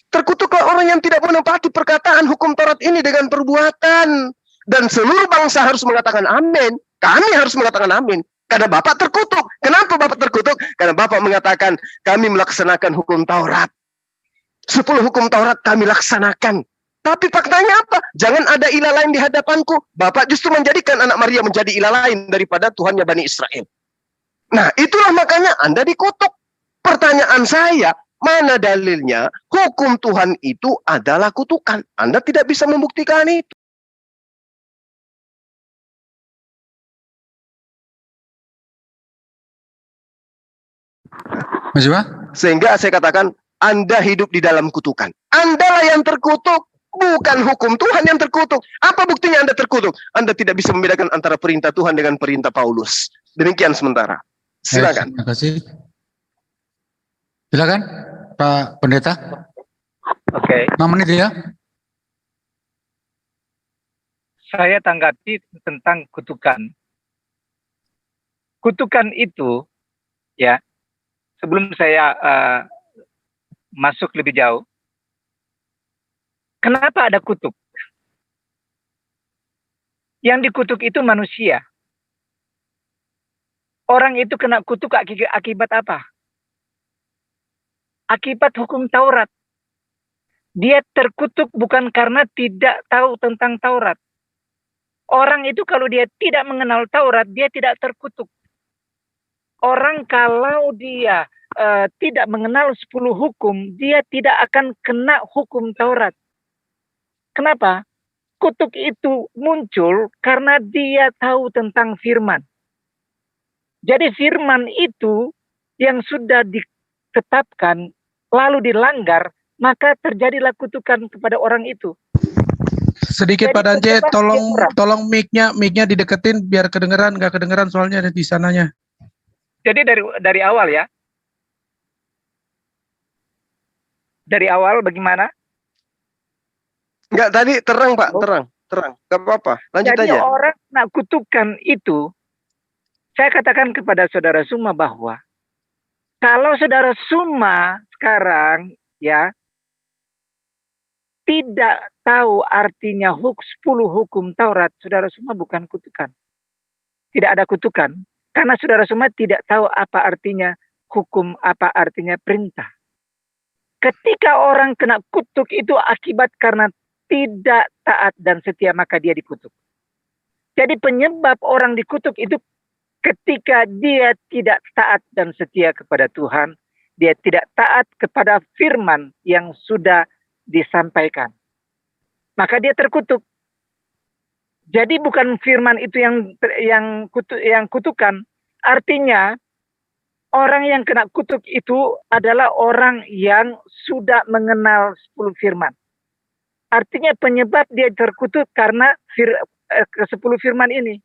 Terkutuklah orang yang tidak menepati perkataan hukum Taurat ini dengan perbuatan. Dan seluruh bangsa harus mengatakan amin. Kami harus mengatakan amin. Karena Bapak terkutuk. Kenapa Bapak terkutuk? Karena Bapak mengatakan kami melaksanakan hukum Taurat. 10 hukum Taurat kami laksanakan. Tapi faktanya apa? Jangan ada ilah lain di hadapanku. Bapak justru menjadikan anak Maria menjadi ilah lain daripada Tuhannya Bani Israel. Nah itulah makanya Anda dikutuk. Pertanyaan saya, mana dalilnya hukum Tuhan itu adalah kutukan? Anda tidak bisa membuktikan itu. Mas Iwa? Sehingga saya katakan, Anda hidup di dalam kutukan. Anda lah yang terkutuk, bukan hukum Tuhan yang terkutuk. Apa buktinya Anda terkutuk? Anda tidak bisa membedakan antara perintah Tuhan dengan perintah Paulus. Demikian sementara. Silakan. Terima kasih. Silakan, Pak Pendeta. Oke. 6 menit ya. Saya tanggapi tentang kutukan. Kutukan itu, ya, sebelum saya masuk lebih jauh, kenapa ada kutuk? Yang dikutuk itu manusia. Orang itu kena kutuk akibat apa? Akibat hukum Taurat. Dia terkutuk bukan karena tidak tahu tentang Taurat. Orang itu kalau dia tidak mengenal Taurat, dia tidak terkutuk. Orang kalau dia tidak mengenal 10 hukum, dia tidak akan kena hukum Taurat. Kenapa? Kutuk itu muncul karena dia tahu tentang firman. Jadi firman itu yang sudah ditetapkan, lalu dilanggar, maka terjadilah kutukan kepada orang itu. Sedikit Jadi Pak Dance, penyebab dia tolong mic-nya dideketin biar kedengeran, nggak kedengeran soalnya di sananya. Jadi dari awal ya. Dari awal bagaimana? Enggak, tadi terang Pak, terang. Enggak apa-apa, lanjut Jadi aja. orang nak kutukan itu, saya katakan kepada saudara semua bahwa kalau saudara semua sekarang ya tidak tahu artinya 10 hukum Taurat, saudara semua bukan kutukan. Tidak ada kutukan. Karena saudara semua tidak tahu apa artinya hukum, apa artinya perintah. Ketika orang kena kutuk itu akibat karena tidak taat dan setia, maka dia dikutuk. Jadi penyebab orang dikutuk itu ketika dia tidak taat dan setia kepada Tuhan, dia tidak taat kepada firman yang sudah disampaikan. Maka dia terkutuk. Jadi bukan firman itu yang kutukan. Artinya orang yang kena kutuk itu adalah orang yang sudah mengenal 10 firman. Artinya penyebab dia terkutuk karena 10 firman ini.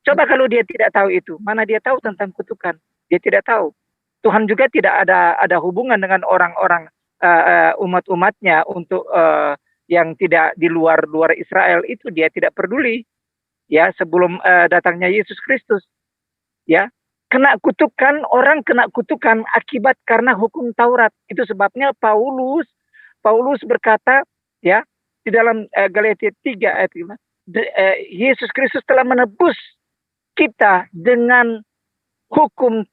Coba kalau dia tidak tahu itu, mana dia tahu tentang kutukan? Dia tidak tahu. Tuhan juga tidak ada hubungan dengan orang-orang umat-umatnya untuk yang tidak di luar Israel itu dia tidak peduli. Ya, sebelum datangnya Yesus Kristus. Ya, kena kutukan, orang kena kutukan akibat karena hukum Taurat. Itu sebabnya Paulus berkata ya di dalam Galatia 3 ayat 5, Yesus Kristus telah menebus kita dengan hukum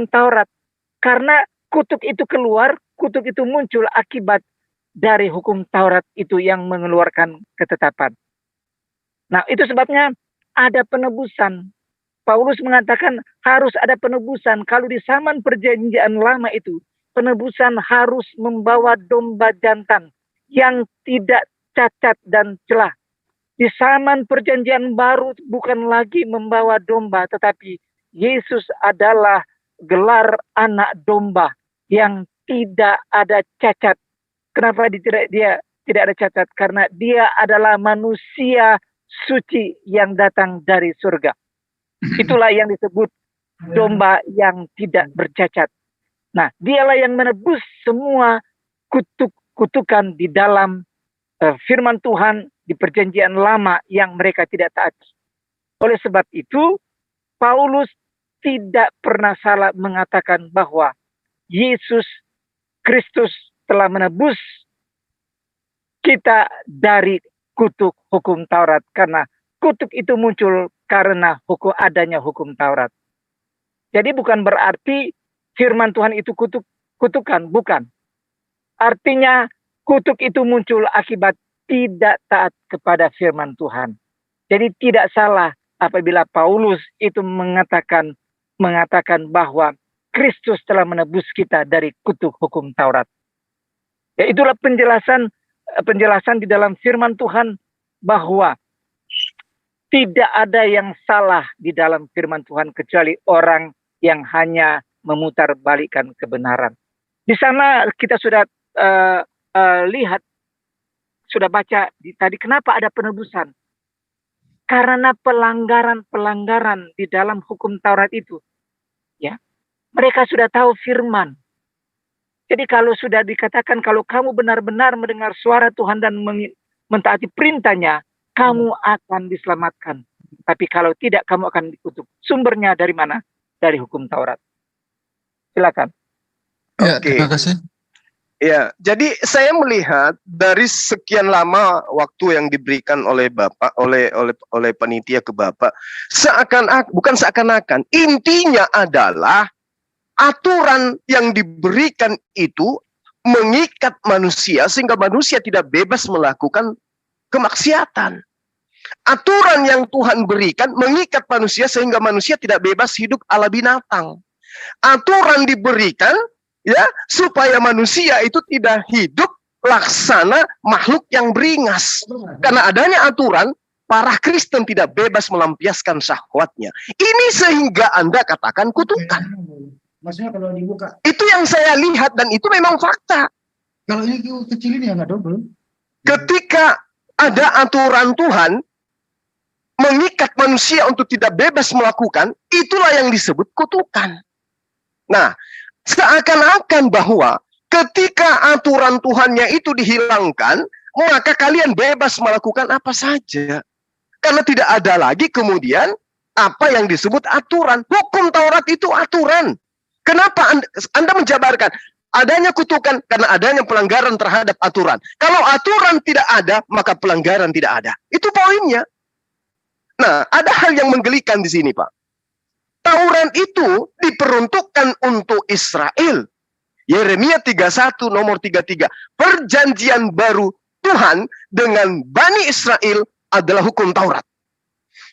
Taurat. Karena kutuk itu keluar, kutuk itu muncul akibat dari hukum Taurat itu yang mengeluarkan ketetapan. Nah, itu sebabnya ada penebusan. Paulus mengatakan harus ada penebusan. Kalau di zaman perjanjian lama itu, penebusan harus membawa domba jantan yang tidak cacat dan celah. Di zaman perjanjian baru bukan lagi membawa domba, tetapi Yesus adalah gelar anak domba yang tidak ada cacat. Kenapa dia tidak ada cacat? Karena dia adalah manusia suci yang datang dari surga. Itulah yang disebut domba yang tidak bercacat. Nah, dialah yang menebus semua kutukan di dalam firman Tuhan di perjanjian lama yang mereka tidak taati. Oleh sebab itu, Paulus tidak pernah salah mengatakan bahwa Yesus Kristus telah menebus kita dari kutuk hukum Taurat. Karena kutuk itu muncul karena adanya hukum Taurat. Jadi bukan berarti firman Tuhan itu kutukan, bukan. Artinya kutuk itu muncul akibat tidak taat kepada firman Tuhan. Jadi tidak salah apabila Paulus itu mengatakan bahwa Kristus telah menebus kita dari kutuk hukum Taurat. Ya, itulah penjelasan di dalam firman Tuhan bahwa tidak ada yang salah di dalam firman Tuhan kecuali orang yang hanya memutarbalikkan kebenaran. Di sana kita sudah lihat, sudah baca tadi kenapa ada penebusan. Karena pelanggaran di dalam hukum Taurat itu. Ya, mereka sudah tahu firman. Jadi kalau sudah dikatakan kalau kamu benar-benar mendengar suara Tuhan dan mentaati perintahnya, kamu akan diselamatkan. Tapi kalau tidak, kamu akan dikutuk. Sumbernya dari mana? Dari hukum Taurat. Silakan. Ya, Oke. terima kasih. Ya, jadi saya melihat dari sekian lama waktu yang diberikan oleh Bapak, oleh panitia ke Bapak, bukan seakan-akan, intinya adalah aturan yang diberikan itu mengikat manusia sehingga manusia tidak bebas melakukan kemaksiatan. Aturan yang Tuhan berikan mengikat manusia sehingga manusia tidak bebas hidup ala binatang. Aturan diberikan ya supaya manusia itu tidak hidup laksana makhluk yang beringas. Karena adanya aturan, para Kristen tidak bebas melampiaskan syahwatnya. Ini sehingga Anda katakan kutukan. Maksudnya kalau dibuka. Itu yang saya lihat dan itu memang fakta. Kalau ini kecil ini ya nggak double. Ketika ada aturan Tuhan mengikat manusia untuk tidak bebas melakukan, itulah yang disebut kutukan. Nah, seakan-akan bahwa ketika aturan Tuhannya itu dihilangkan, maka kalian bebas melakukan apa saja. Karena tidak ada lagi kemudian apa yang disebut aturan. Hukum Taurat itu aturan. Kenapa Anda menjabarkan adanya kutukan karena adanya pelanggaran terhadap aturan? Kalau aturan tidak ada, maka pelanggaran tidak ada. Itu poinnya. Nah, ada hal yang menggelikan di sini, Pak. Taurat itu diperuntukkan untuk Israel. Yeremia 31 nomor 33. Perjanjian baru Tuhan dengan Bani Israel adalah hukum Taurat.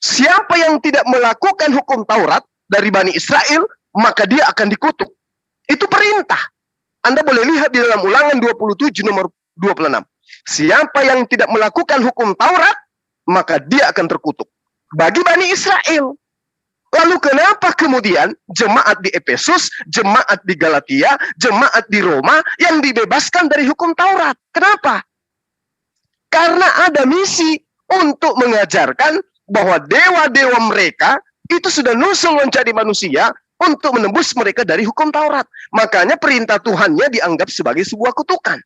Siapa yang tidak melakukan hukum Taurat dari Bani Israel, maka dia akan dikutuk. Itu perintah. Anda boleh lihat di dalam Ulangan 27 nomor 26. Siapa yang tidak melakukan hukum Taurat, maka dia akan terkutuk. Bagi Bani Israel. Lalu kenapa kemudian jemaat di Efesus, jemaat di Galatia, jemaat di Roma yang dibebaskan dari hukum Taurat? Kenapa? Karena ada misi untuk mengajarkan bahwa dewa-dewa mereka itu sudah nusul menjadi manusia untuk menembus mereka dari hukum Taurat. Makanya perintah Tuhannya dianggap sebagai sebuah kutukan.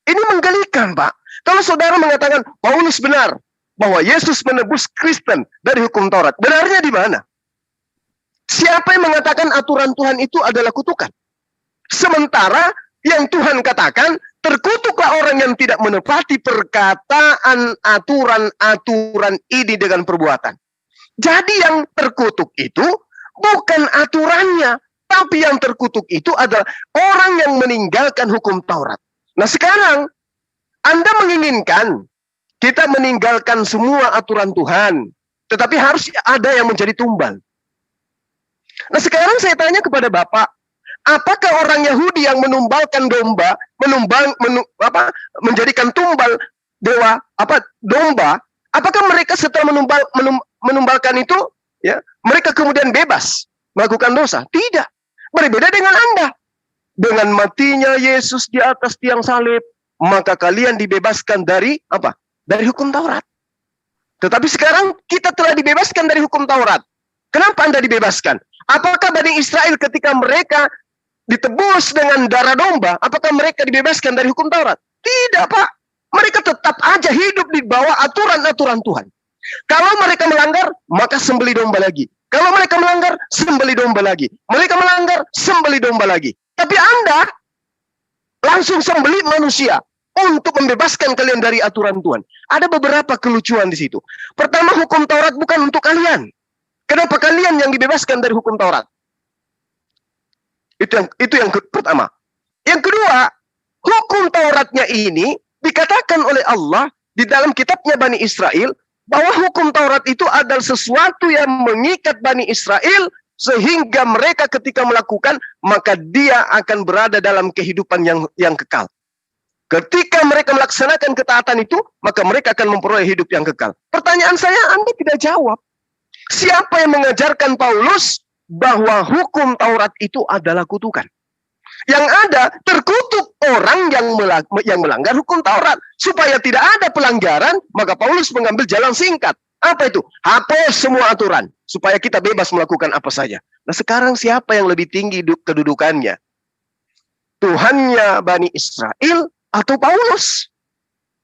Ini menggelikan, Pak. Kalau saudara mengatakan Paulus benar bahwa Yesus menebus Kristen dari hukum Taurat, benarnya di mana? Siapa yang mengatakan aturan Tuhan itu adalah kutukan? Sementara yang Tuhan katakan, terkutuklah orang yang tidak menepati perkataan aturan-aturan ini dengan perbuatan. Jadi yang terkutuk itu bukan aturannya, tapi yang terkutuk itu adalah orang yang meninggalkan hukum Taurat. Nah sekarang, Anda menginginkan kita meninggalkan semua aturan Tuhan, tetapi harus ada yang menjadi tumbal. Nah sekarang saya tanya kepada Bapak, apakah orang Yahudi yang menumbalkan domba, menjadikan tumbal dewa, domba, apakah mereka setelah menumbalkan itu, ya, mereka kemudian bebas melakukan dosa? Tidak. Berbeda dengan Anda. Dengan matinya Yesus di atas tiang salib, maka kalian dibebaskan dari apa? Dari hukum Taurat. Tetapi sekarang kita telah dibebaskan dari hukum Taurat. Kenapa Anda dibebaskan? Apakah Bani Israel ketika mereka ditebus dengan darah domba, apakah mereka dibebaskan dari hukum Taurat? Tidak, Pak. Mereka tetap aja hidup di bawah aturan-aturan Tuhan. Kalau mereka melanggar, maka sembeli domba lagi. Kalau mereka melanggar, sembeli domba lagi. Mereka melanggar, sembeli domba lagi. Tapi Anda langsung sembeli manusia untuk membebaskan kalian dari aturan Tuhan. Ada beberapa kelucuan di situ. Pertama, hukum Taurat bukan untuk kalian. Kenapa kalian yang dibebaskan dari hukum Taurat? Itu yang pertama. Yang kedua, hukum Tauratnya ini dikatakan oleh Allah di dalam kitabnya Bani Israel bahwa hukum Taurat itu adalah sesuatu yang mengikat Bani Israel sehingga mereka ketika melakukan maka dia akan berada dalam kehidupan yang kekal. Ketika mereka melaksanakan ketaatan itu, maka mereka akan memperoleh hidup yang kekal. Pertanyaan saya, Anda tidak jawab. Siapa yang mengajarkan Paulus bahwa hukum Taurat itu adalah kutukan? Yang ada, terkutuk orang yang melanggar hukum Taurat. Supaya tidak ada pelanggaran, maka Paulus mengambil jalan singkat. Apa itu? Hapus semua aturan. Supaya kita bebas melakukan apa saja. Nah sekarang siapa yang lebih tinggi kedudukannya? Tuhannya Bani Israel atau Paulus?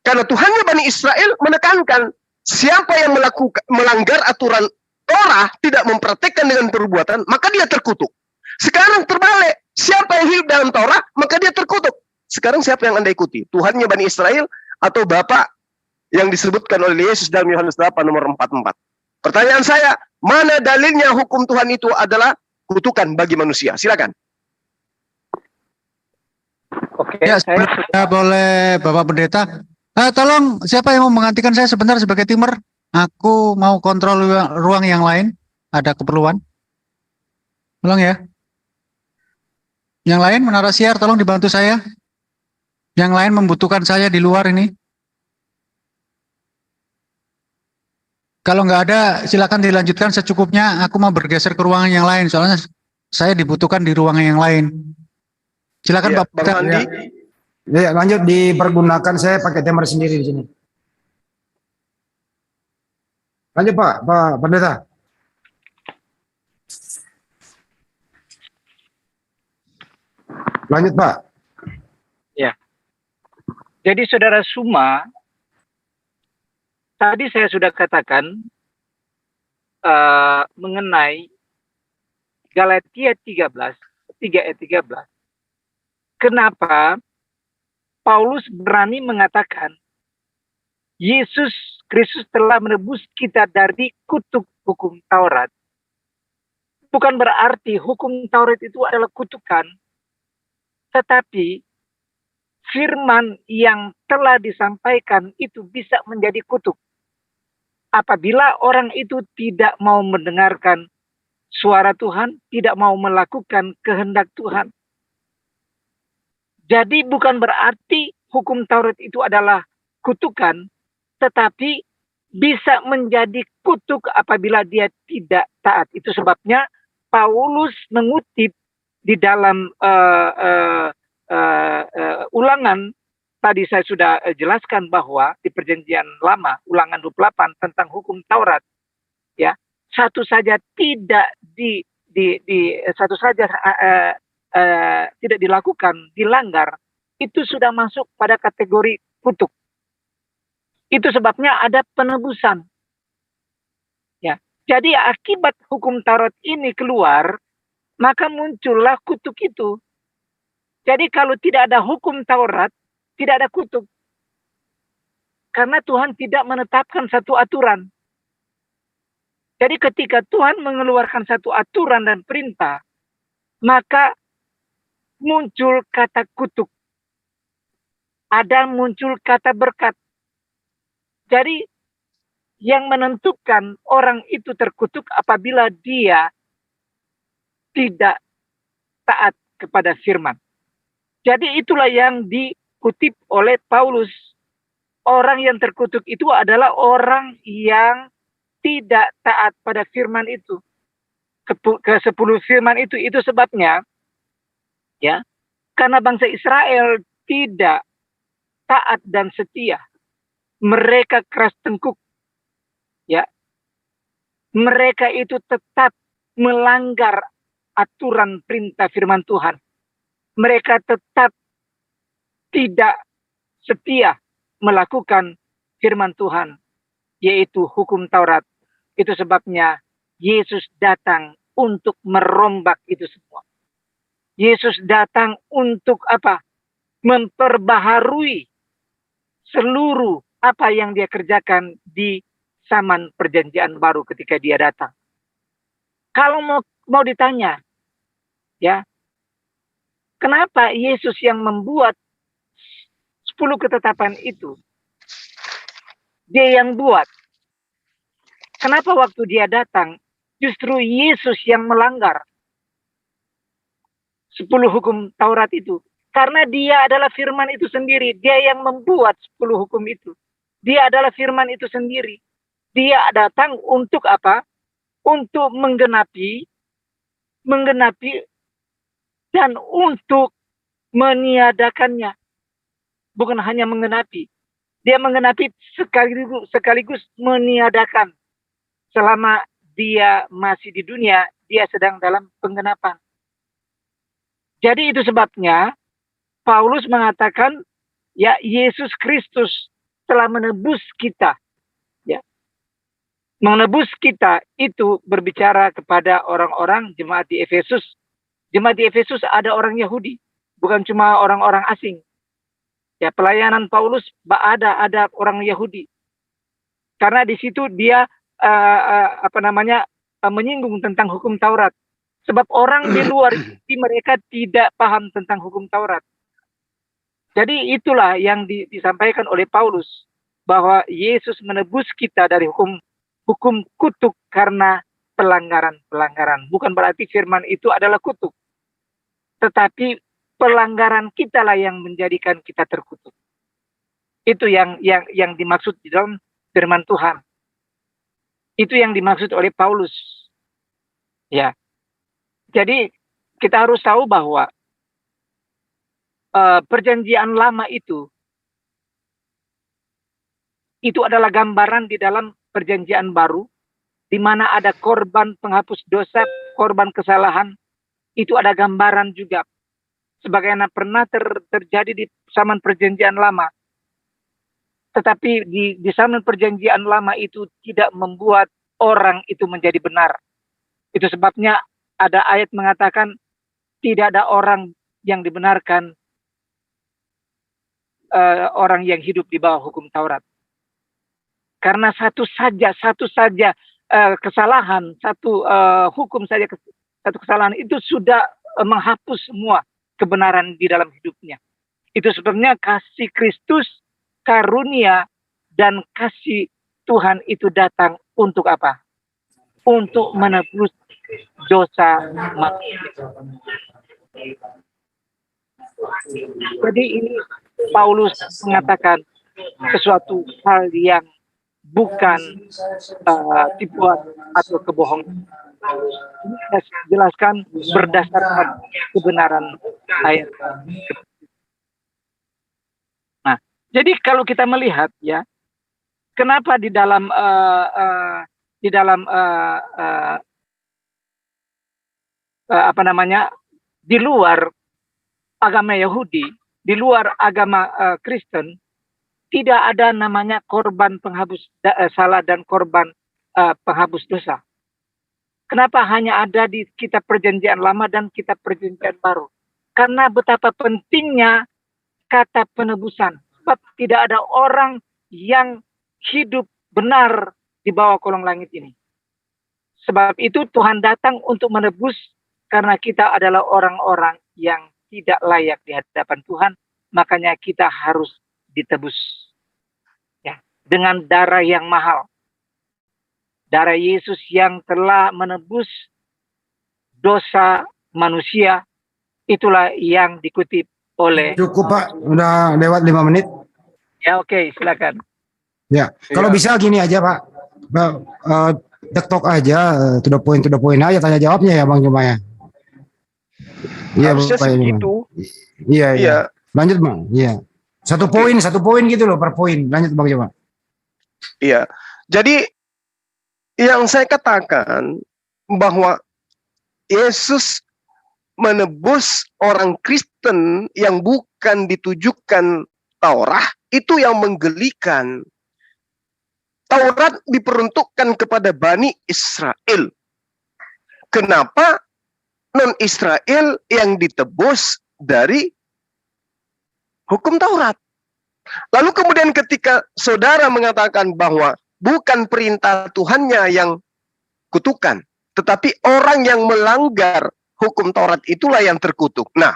Karena Tuhannya Bani Israel menekankan siapa yang melanggar aturan Torah, tidak mempraktekkan dengan perbuatan, maka dia terkutuk. Sekarang terbalik, siapa yang hidup dalam Torah, maka dia terkutuk. Sekarang siapa yang Anda ikuti? Tuhannya Bani Israel atau Bapak yang disebutkan oleh Yesus dalam Yohanes 8 nomor 44? Pertanyaan saya, mana dalilnya hukum Tuhan itu adalah kutukan bagi manusia? Silakan. Oke, Ya, saya sebelumnya boleh Bapak Pendeta. Tolong siapa yang mau menggantikan saya sebentar sebagai timer? Aku mau kontrol ruang yang lain. Ada keperluan. Tolong ya. Yang lain menara siar, tolong dibantu saya. Yang lain membutuhkan saya di luar ini. Kalau nggak ada, silakan dilanjutkan secukupnya. Aku mau bergeser ke ruangan yang lain, soalnya saya dibutuhkan di ruangan yang lain. Silakan Ya, Pak Bang Pendeta. Andi. Ya, lanjut dipergunakan, saya pakai timer sendiri di sini. Lanjut Pak Pendeta. Lanjut Pak. Jadi Saudara Suma, tadi saya sudah katakan mengenai Galatia 3 ayat 13. Kenapa Paulus berani mengatakan Yesus Kristus telah menebus kita dari kutuk hukum Taurat. Bukan berarti hukum Taurat itu adalah kutukan, tetapi firman yang telah disampaikan itu bisa menjadi kutuk. Apabila orang itu tidak mau mendengarkan suara Tuhan, tidak mau melakukan kehendak Tuhan. Jadi bukan berarti hukum Taurat itu adalah kutukan, tetapi bisa menjadi kutuk apabila dia tidak taat. Itu sebabnya Paulus mengutip di dalam Ulangan, tadi saya sudah jelaskan bahwa di Perjanjian Lama, Ulangan 28 tentang hukum Taurat, ya, satu saja tidak tidak dilakukan, dilanggar, itu sudah masuk pada kategori kutuk. Itu sebabnya ada penebusan. Ya, jadi akibat hukum Taurat ini keluar, maka muncullah kutuk itu. Jadi kalau tidak ada hukum Taurat, tidak ada kutuk. Karena Tuhan tidak menetapkan satu aturan. Jadi ketika Tuhan mengeluarkan satu aturan dan perintah, maka muncul kata kutuk. Ada muncul kata berkat. Jadi yang menentukan orang itu terkutuk apabila dia tidak taat kepada firman. Jadi itulah yang dikutip oleh Paulus. Orang yang terkutuk itu adalah orang yang tidak taat pada firman itu. Ke-10 firman itu sebabnya, ya, karena bangsa Israel tidak taat dan setia. Mereka keras tengkuk. Ya. Mereka itu tetap melanggar aturan perintah firman Tuhan. Mereka tetap tidak setia melakukan firman Tuhan, yaitu hukum Taurat. Itu sebabnya Yesus datang untuk merombak itu semua. Yesus datang untuk apa? Memperbaharui seluruh apa yang dia kerjakan di zaman perjanjian baru ketika dia datang. Kalau mau ditanya, ya, kenapa Yesus yang membuat 10 ketetapan itu? Dia yang buat. Kenapa waktu dia datang, justru Yesus yang melanggar 10 hukum Taurat itu? Karena dia adalah firman itu sendiri. Dia yang membuat 10 hukum itu. Dia adalah firman itu sendiri. Dia datang untuk apa? Untuk menggenapi dan untuk meniadakannya. Bukan hanya menggenapi. Dia menggenapi sekaligus meniadakan. Selama dia masih di dunia, dia sedang dalam penggenapan. Jadi itu sebabnya Paulus mengatakan, ya, Yesus Kristus telah menebus kita. Ya. Menebus kita itu berbicara kepada orang-orang jemaat di Efesus. Jemaat di Efesus ada orang Yahudi, bukan cuma orang-orang asing. Ya, pelayanan Paulus ada orang Yahudi. Karena di situ dia menyinggung tentang hukum Taurat. Sebab orang di luar Yahudi mereka tidak paham tentang hukum Taurat. Jadi itulah yang disampaikan oleh Paulus, bahwa Yesus menebus kita dari hukum kutuk karena pelanggaran-pelanggaran. Bukan berarti firman itu adalah kutuk. Tetapi pelanggaran kita lah yang menjadikan kita terkutuk. Itu yang dimaksud di dalam firman Tuhan. Itu yang dimaksud oleh Paulus. Ya. Jadi kita harus tahu bahwa perjanjian lama itu adalah gambaran di dalam perjanjian baru, di mana ada korban penghapus dosa, korban kesalahan. Itu ada gambaran juga, sebagaimana pernah terjadi di zaman perjanjian lama. Tetapi di zaman perjanjian lama itu tidak membuat orang itu menjadi benar. Itu sebabnya ada ayat mengatakan tidak ada orang yang dibenarkan, orang yang hidup di bawah hukum Taurat. Karena satu saja kesalahan, hukum saja, satu kesalahan itu sudah menghapus semua kebenaran di dalam hidupnya. Itu sebabnya kasih Kristus, karunia, dan kasih Tuhan itu datang untuk apa? Untuk menebus dosa manusia. Jadi ini Paulus mengatakan sesuatu hal yang bukan tipuan atau kebohongan. Ini saya jelaskan berdasarkan kebenaran ayat. Nah, jadi kalau kita melihat ya, kenapa di luar agama Yahudi, di luar agama Kristen, tidak ada namanya korban penghapus salah dan korban penghapus dosa. Kenapa hanya ada di kitab perjanjian lama dan kitab perjanjian baru? Karena betapa pentingnya kata penebusan. Sebab tidak ada orang yang hidup benar di bawah kolong langit ini. Sebab itu Tuhan datang untuk menebus, karena kita adalah orang-orang yang tidak layak di hadapan Tuhan, makanya kita harus ditebus. Ya, dengan darah yang mahal. Darah Yesus yang telah menebus dosa manusia, itulah yang dikutip oleh... Cukup Pak, udah lewat 5 menit. Ya oke, silakan. Ya, kalau bisa gini aja Pak. Tektok aja, to the point aja tanya jawabnya ya Bang Juma ya. Iya, harusnya segitu. Iya. Lanjut Bang. Iya. Satu poin gitu loh per poin. Lanjut Bang Juma. Iya. Jadi yang saya katakan bahwa Yesus menebus orang Kristen yang bukan ditujukan Taurat, itu yang menggelikan. Taurat diperuntukkan kepada Bani Israel. Kenapa non-Israel yang ditebus dari hukum Taurat? Lalu kemudian ketika saudara mengatakan bahwa bukan perintah Tuhannya yang kutukan, tetapi orang yang melanggar hukum Taurat itulah yang terkutuk. Nah,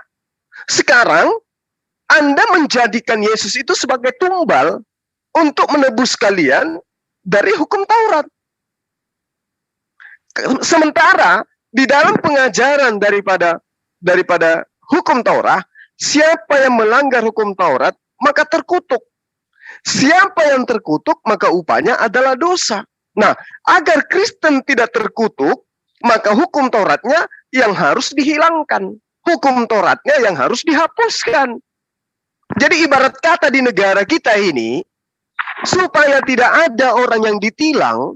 sekarang Anda menjadikan Yesus itu sebagai tumbal untuk menebus kalian dari hukum Taurat. Sementara di dalam pengajaran daripada hukum Taurat, siapa yang melanggar hukum Taurat maka terkutuk. Siapa yang terkutuk maka upahnya adalah dosa. Nah, agar Kristen tidak terkutuk, maka hukum Tauratnya yang harus dihilangkan. Hukum Tauratnya yang harus dihapuskan. Jadi ibarat kata di negara kita ini, supaya tidak ada orang yang ditilang,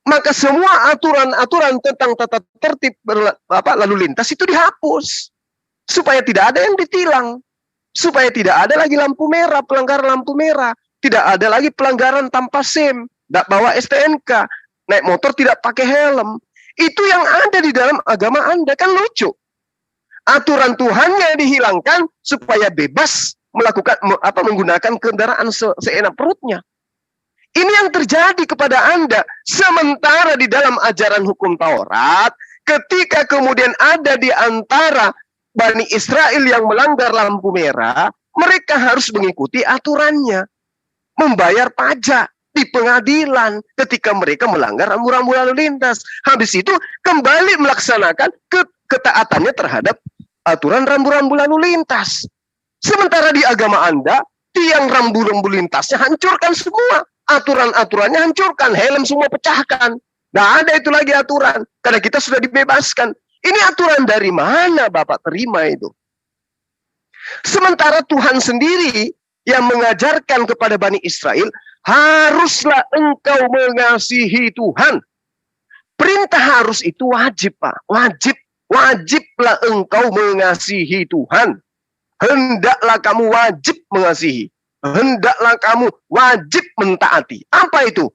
maka semua aturan-aturan tentang tata tertib lalu lintas itu dihapus. Supaya tidak ada yang ditilang. Supaya tidak ada lagi lampu merah, pelanggaran lampu merah. Tidak ada lagi pelanggaran tanpa SIM, tidak bawa STNK, naik motor tidak pakai helm. Itu yang ada di dalam agama Anda, kan lucu. Aturan Tuhannya dihilangkan supaya bebas menggunakan kendaraan seenak perutnya. Ini yang terjadi kepada Anda. Sementara di dalam ajaran hukum Taurat, ketika kemudian ada di antara Bani Israel yang melanggar lampu merah, mereka harus mengikuti aturannya. Membayar pajak di pengadilan ketika mereka melanggar rambu-rambu lalu lintas. Habis itu kembali melaksanakan ketaatannya terhadap aturan rambu-rambu lalu lintas. Sementara di agama Anda, tiang rambu-rambu lintasnya hancurkan semua. Aturan-aturannya hancurkan, helm semua pecahkan. Nggak ada itu lagi aturan, karena kita sudah dibebaskan. Ini aturan dari mana Bapak terima itu? Sementara Tuhan sendiri yang mengajarkan kepada Bani Israel, haruslah engkau mengasihi Tuhan. Perintah harus itu wajib, Pak. Wajiblah engkau mengasihi Tuhan. Hendaklah kamu wajib mengasihi. Hendaklah kamu wajib mentaati. Apa itu?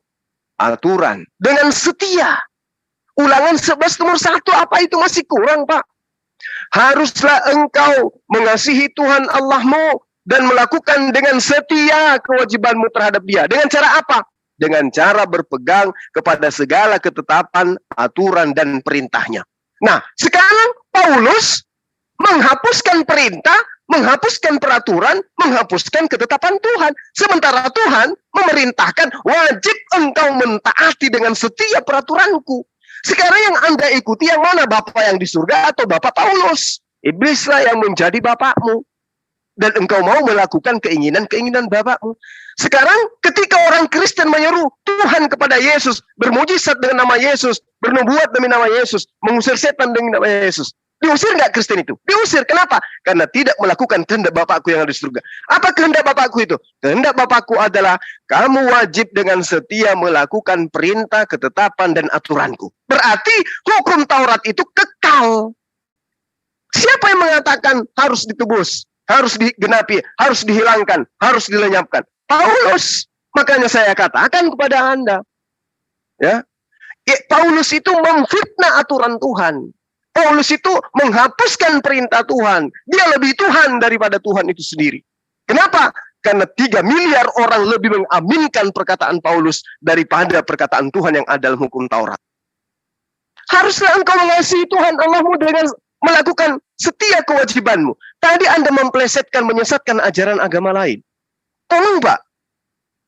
Aturan. Dengan setia. Ulangan 11 nomor 1, apa itu masih kurang, Pak? Haruslah engkau mengasihi Tuhan Allahmu dan melakukan dengan setia kewajibanmu terhadap Dia. Dengan cara apa? Dengan cara berpegang kepada segala ketetapan, aturan, dan perintahnya. Nah, sekarang Paulus menghapuskan perintah, menghapuskan peraturan, menghapuskan ketetapan Tuhan. Sementara Tuhan memerintahkan wajib engkau mentaati dengan setia peraturanku. Sekarang yang Anda ikuti yang mana? Bapak yang di surga atau Bapak Paulus? Iblislah yang menjadi bapakmu. Dan engkau mau melakukan keinginan-keinginan bapakmu. Sekarang ketika orang Kristen menyeru Tuhan kepada Yesus, bermujizat dengan nama Yesus, bernubuat demi nama Yesus, mengusir setan dengan nama Yesus. Diusir nggak Kristen itu? Diusir. Kenapa? Karena tidak melakukan kehendak Bapakku yang ada di surga. Apa kehendak Bapakku itu? Kehendak Bapakku adalah kamu wajib dengan setia melakukan perintah, ketetapan, dan aturanku. Berarti hukum Taurat itu kekal. Siapa yang mengatakan harus ditebus, harus digenapi, harus dihilangkan, harus dilenyapkan? Paulus. Makanya saya katakan kepada Anda, ya, Paulus itu memfitnah aturan Tuhan. Paulus itu menghapuskan perintah Tuhan. Dia lebih Tuhan daripada Tuhan itu sendiri. Kenapa? Karena 3 miliar orang lebih mengaminkan perkataan Paulus daripada perkataan Tuhan yang ada dalam hukum Taurat. Haruslah engkau mengasihi Tuhan Allahmu dengan melakukan setia kewajibanmu. Tadi Anda memplesetkan, menyesatkan ajaran agama lain. Tolong Pak,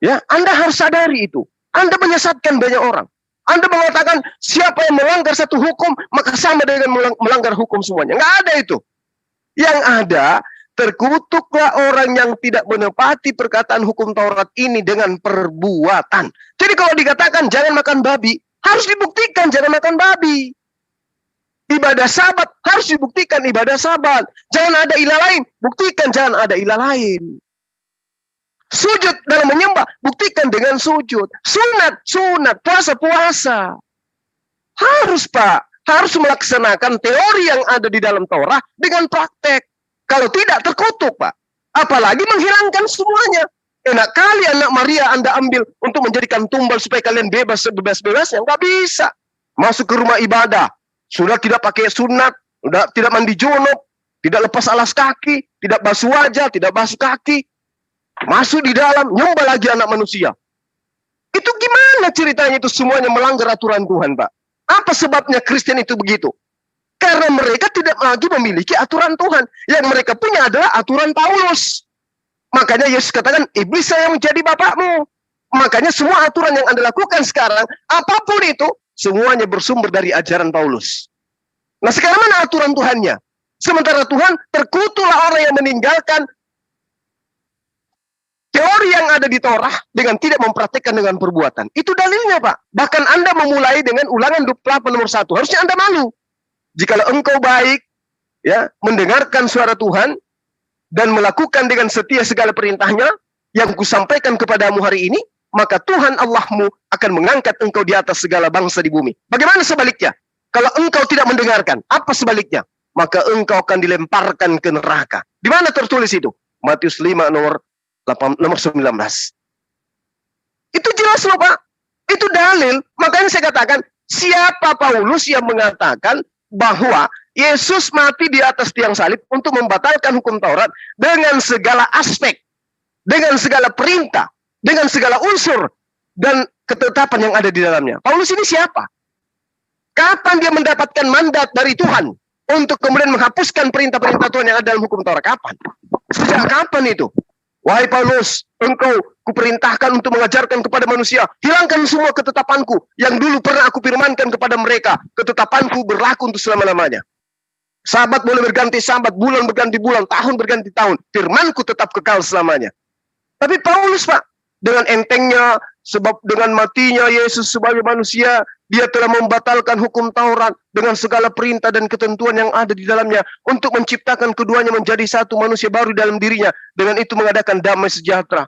ya, Anda harus sadari itu. Anda menyesatkan banyak orang. Anda mengatakan siapa yang melanggar satu hukum maka sama dengan melanggar hukum semuanya. Nggak ada itu. Yang ada, terkutuklah orang yang tidak menepati perkataan hukum Taurat ini dengan perbuatan. Jadi kalau dikatakan jangan makan babi, harus dibuktikan jangan makan babi. Ibadah Sabat harus dibuktikan ibadah Sabat. Jangan ada ilah lain, buktikan jangan ada ilah lain. Sujud dalam menyembah, buktikan dengan sujud. Sunat, puasa. Harus Pak, harus melaksanakan teori yang ada di dalam Taurat dengan praktek. Kalau tidak terkutuk Pak. Apalagi menghilangkan semuanya. Enak kali anak Maria Anda ambil untuk menjadikan tumbal supaya kalian bebas sebebas-bebasnya. Nggak bisa. Masuk ke rumah ibadah, sudah tidak pakai sunat, sudah tidak mandi junub, tidak lepas alas kaki, tidak basuh wajah, tidak basuh kaki. Masuk di dalam, nyembah lagi anak manusia. Itu gimana ceritanya itu semuanya melanggar aturan Tuhan, Pak? Apa sebabnya Kristen itu begitu? Karena mereka tidak lagi memiliki aturan Tuhan. Yang mereka punya adalah aturan Paulus. Makanya Yesus katakan, iblis saya menjadi bapakmu. Makanya semua aturan yang Anda lakukan sekarang, apapun itu, semuanya bersumber dari ajaran Paulus. Nah sekarang mana aturan Tuhannya? Sementara Tuhan, terkutuklah orang yang meninggalkan teori yang ada di Taurat dengan tidak mempraktikkan dengan perbuatan. Itu dalilnya Pak. Bahkan Anda memulai dengan ulangan 28 nomor 1. Harusnya Anda malu. Jikalau engkau baik, ya, mendengarkan suara Tuhan, dan melakukan dengan setia segala perintahnya, yang kusampaikan kepadamu hari ini, maka Tuhan Allahmu akan mengangkat engkau di atas segala bangsa di bumi. Bagaimana sebaliknya? Kalau engkau tidak mendengarkan, apa sebaliknya? Maka engkau akan dilemparkan ke neraka. Di mana tertulis itu? Matius 5 nomor 19. Itu jelas loh Pak. Itu dalil. Makanya saya katakan, siapa Paulus yang mengatakan bahwa Yesus mati di atas tiang salib untuk membatalkan hukum Taurat dengan segala aspek, dengan segala perintah, dengan segala unsur dan ketetapan yang ada di dalamnya. Paulus ini siapa? Kapan dia mendapatkan mandat dari Tuhan untuk kemudian menghapuskan perintah-perintah Tuhan yang ada dalam hukum Taurat? Kapan? Sejak kapan itu? Wahai Paulus, engkau kuperintahkan untuk mengajarkan kepada manusia, hilangkan semua ketetapanku yang dulu pernah aku firmankan kepada mereka. Ketetapanku berlaku untuk selama-lamanya. Sabat boleh berganti sabat, bulan berganti bulan, tahun berganti tahun. Firmanku tetap kekal selamanya. Tapi Paulus, Pak, dengan entengnya, sebab dengan matinya Yesus sebagai manusia, dia telah membatalkan hukum Taurat dengan segala perintah dan ketentuan yang ada di dalamnya untuk menciptakan keduanya menjadi satu manusia baru dalam dirinya. Dengan itu mengadakan damai sejahtera.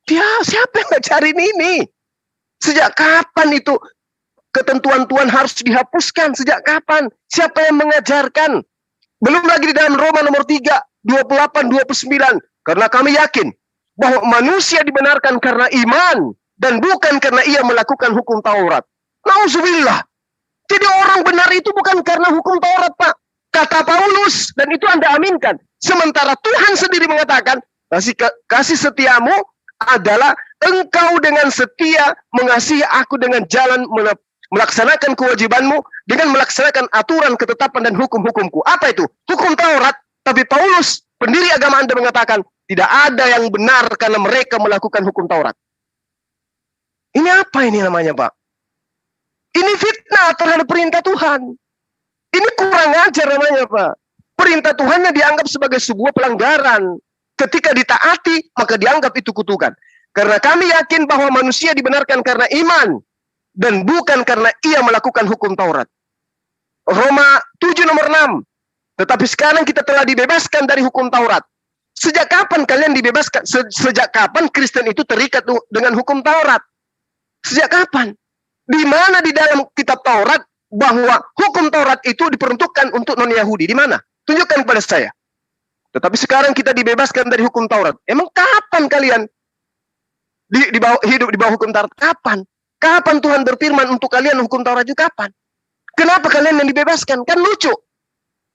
Dia siapa yang ngajarin ini? Sejak kapan itu ketentuan Tuhan harus dihapuskan? Sejak kapan? Siapa yang mengajarkan? Belum lagi di dalam Roma nomor 3, 28, 29. Karena kami yakin bahwa manusia dibenarkan karena iman dan bukan karena ia melakukan hukum Taurat. Nauzubillah. Jadi orang benar itu bukan karena hukum Taurat, Pak. Kata Paulus, dan itu Anda aminkan. Sementara Tuhan sendiri mengatakan, kasih setiamu adalah engkau dengan setia mengasihi aku dengan jalan melaksanakan kewajibanmu dengan melaksanakan aturan, ketetapan, dan hukum-hukumku. Apa itu? Hukum Taurat. Tapi Paulus, pendiri agama Anda mengatakan, tidak ada yang benar karena mereka melakukan hukum Taurat. Ini apa ini namanya, Pak? Ini fitnah terhadap perintah Tuhan. Ini kurang ajar namanya, Pak. Perintah Tuhannya dianggap sebagai sebuah pelanggaran. Ketika ditaati, maka dianggap itu kutukan. Karena kami yakin bahwa manusia dibenarkan karena iman dan bukan karena ia melakukan hukum Taurat. Roma 7 nomor 6. Tetapi sekarang kita telah dibebaskan dari hukum Taurat. Sejak kapan kalian dibebaskan? Sejak kapan Kristen itu terikat dengan hukum Taurat? Sejak kapan? Di mana di dalam kitab Taurat bahwa hukum Taurat itu diperuntukkan untuk non-Yahudi? Di mana? Tunjukkan kepada saya. Tetapi sekarang kita dibebaskan dari hukum Taurat. Emang kapan kalian hidup di bawah hukum Taurat? Kapan? Kapan Tuhan berfirman untuk kalian hukum Taurat itu kapan? Kenapa kalian yang dibebaskan? Kan lucu.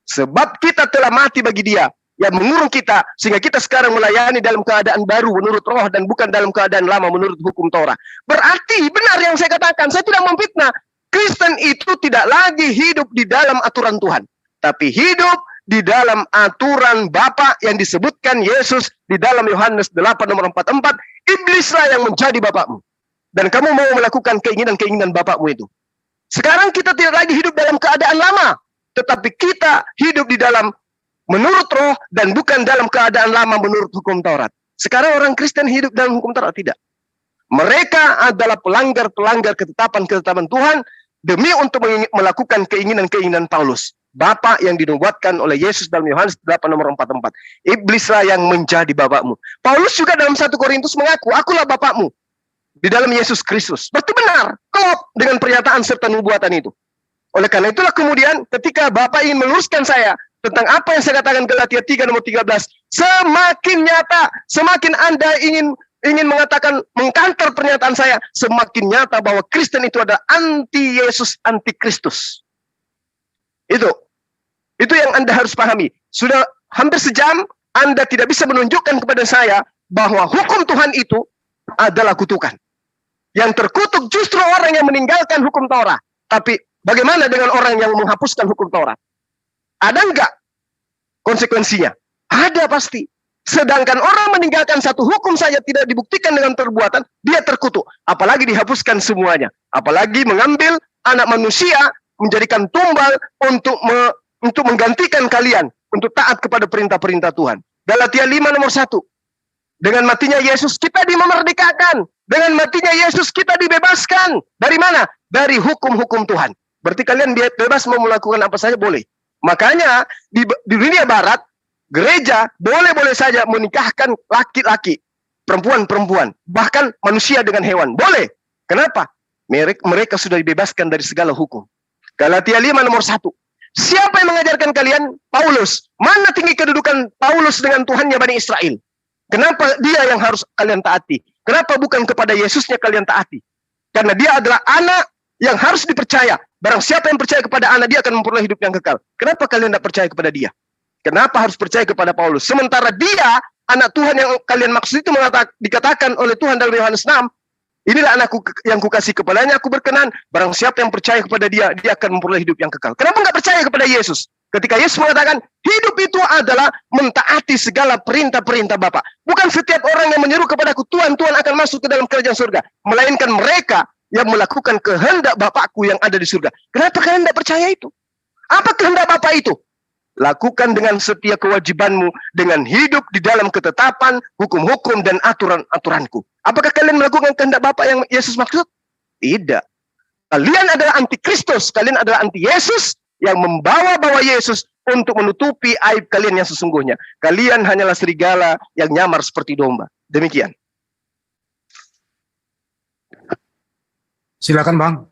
Sebab kita telah mati bagi dia yang mengurung kita, sehingga kita sekarang melayani dalam keadaan baru menurut roh dan bukan dalam keadaan lama menurut hukum Taurat. Berarti benar yang saya katakan, saya tidak memfitnah. Kristen itu tidak lagi hidup di dalam aturan Tuhan, tapi hidup di dalam aturan Bapa yang disebutkan Yesus di dalam Yohanes 8 nomor 44, iblislah yang menjadi bapakmu. Dan kamu mau melakukan keinginan-keinginan bapakmu itu. Sekarang kita tidak lagi hidup dalam keadaan lama, tetapi kita hidup di dalam menurut roh dan bukan dalam keadaan lama menurut hukum Taurat. Sekarang orang Kristen hidup dalam hukum Taurat, tidak. Mereka adalah pelanggar-pelanggar ketetapan-ketetapan Tuhan demi untuk melakukan keinginan-keinginan Paulus, Bapa yang dinubuatkan oleh Yesus dalam Yohanes 8 nomor 44. Iblislah yang menjadi bapakmu. Paulus juga dalam 1 Korintus mengaku, akulah bapakmu di dalam Yesus Kristus. Berarti benar, klop dengan pernyataan serta nubuatan itu. Oleh karena itulah kemudian ketika Bapak ingin meluruskan saya tentang apa yang saya katakan Galatia 3 nomor 13, semakin nyata, semakin Anda ingin mengatakan, mengkantor pernyataan saya, semakin nyata bahwa Kristen itu adalah anti Yesus, anti Kristus. Itu yang Anda harus pahami. Sudah hampir sejam Anda tidak bisa menunjukkan kepada saya bahwa hukum Tuhan itu adalah kutukan. Yang terkutuk justru orang yang meninggalkan hukum Taurat. Tapi bagaimana dengan orang yang menghapuskan hukum Taurat? Ada enggak konsekuensinya? Ada pasti. Sedangkan orang meninggalkan satu hukum saja tidak dibuktikan dengan perbuatan, dia terkutuk. Apalagi dihapuskan semuanya. Apalagi mengambil anak manusia, menjadikan tumbal untuk menggantikan kalian, untuk taat kepada perintah-perintah Tuhan. Galatia 5 nomor 1. Dengan matinya Yesus kita dimerdekakan. Dengan matinya Yesus kita dibebaskan. Dari mana? Dari hukum-hukum Tuhan. Berarti kalian bebas mau melakukan apa saja boleh. Makanya di dunia barat, gereja boleh-boleh saja menikahkan laki-laki, perempuan-perempuan, bahkan manusia dengan hewan. Boleh. Kenapa? Mereka sudah dibebaskan dari segala hukum. Galatia 5 nomor 1. Siapa yang mengajarkan kalian? Paulus. Mana tinggi kedudukan Paulus dengan Tuhannya Bani Israel? Kenapa dia yang harus kalian taati? Kenapa bukan kepada Yesusnya kalian taati? Karena dia adalah anak yang harus dipercaya. Barang siapa yang percaya kepada anak, dia akan memperoleh hidup yang kekal. Kenapa kalian tidak percaya kepada dia? Kenapa harus percaya kepada Paulus? Sementara dia, anak Tuhan yang kalian maksud itu dikatakan oleh Tuhan dalam Yohanes 6, inilah anakku yang kukasih, kepadanya aku berkenan. Barang siapa yang percaya kepada dia, dia akan memperoleh hidup yang kekal. Kenapa nggak percaya kepada Yesus? Ketika Yesus mengatakan, hidup itu adalah mentaati segala perintah-perintah Bapa. Bukan setiap orang yang menyeru kepadaku, Tuhan, Tuhan akan masuk ke dalam kerajaan surga. Melainkan mereka yang melakukan kehendak Bapakku yang ada di surga. Kenapa kalian tidak percaya itu? Apa kehendak Bapa itu? Lakukan dengan setia kewajibanmu, dengan hidup di dalam ketetapan, hukum-hukum, dan aturan-aturanku. Apakah kalian melakukan kehendak Bapa yang Yesus maksud? Tidak. Kalian adalah anti-Kristus, kalian adalah anti-Yesus, yang membawa-bawa Yesus untuk menutupi aib kalian yang sesungguhnya. Kalian hanyalah serigala yang nyamar seperti domba. Demikian. Silakan Bang.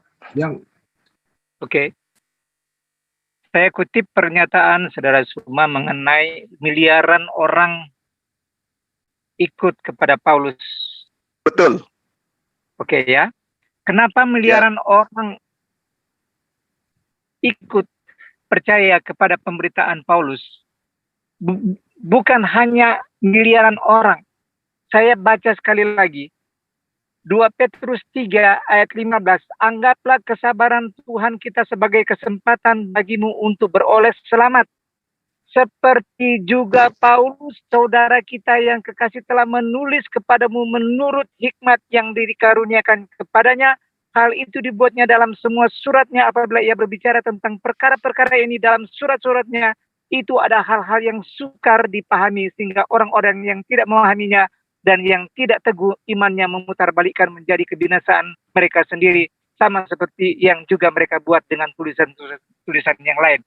Oke. Saya kutip pernyataan Saudara Suma mengenai miliaran orang ikut kepada Paulus. Betul. Oke ya. Kenapa miliaran orang ikut percaya kepada pemberitaan Paulus? Bukan hanya miliaran orang. Saya baca sekali lagi. 2 Petrus 3 ayat 15. Anggaplah kesabaran Tuhan kita sebagai kesempatan bagimu untuk beroleh selamat. Seperti juga Paulus, saudara kita yang kekasih, telah menulis kepadamu menurut hikmat yang dikaruniakan kepadanya. Hal itu dibuatnya dalam semua suratnya. Apabila ia berbicara tentang perkara-perkara ini dalam surat-suratnya, itu ada hal-hal yang sukar dipahami, sehingga orang-orang yang tidak memahaminya dan yang tidak teguh imannya memutarbalikkan menjadi kebinasaan mereka sendiri, sama seperti yang juga mereka buat dengan tulisan-tulisan yang lain.